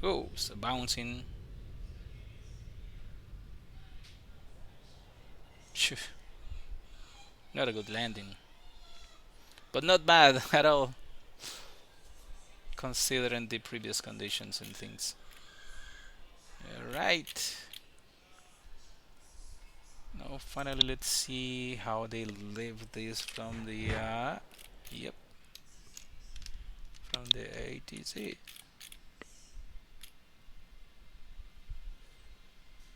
Oh, so bouncing. Phew. Not a good landing, but not bad at all, considering the previous conditions and things. Alright. Now finally let's see how they live this from the yep, from the ATC,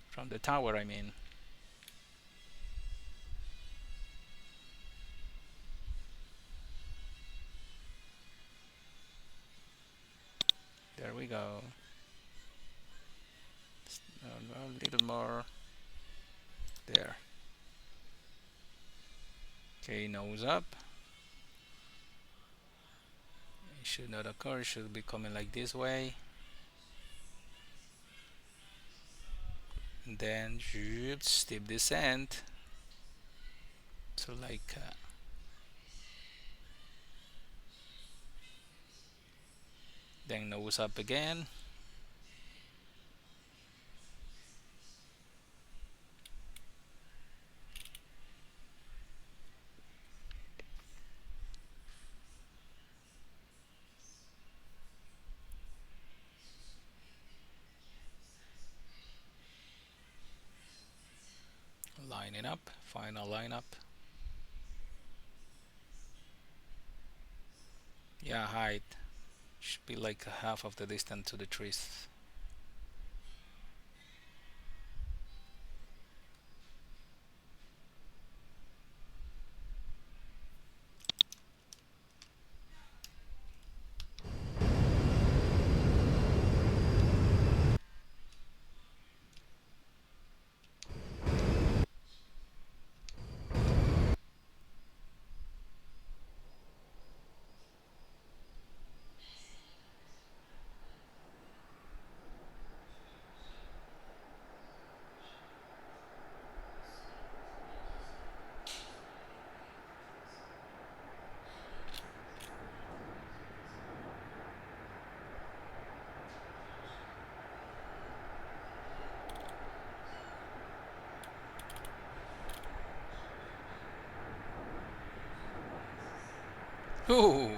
from the tower I mean. There we go. A little more there. Okay, nose up. It should not occur, it should be coming like this way. And then steep descent. So like then nose up again. Lining up, final lineup. Yeah, height should be like half of the distance to the trees. Ooh.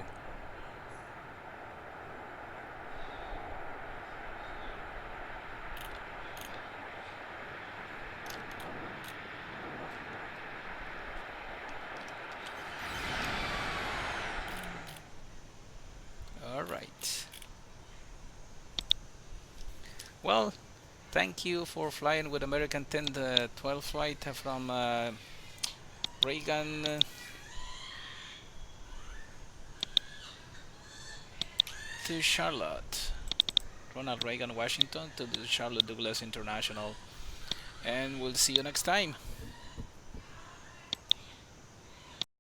All right. Well, thank you for flying with American 1012 flight from Reagan to Charlotte, Ronald Reagan, Washington to the Charlotte Douglas International, and we'll see you next time.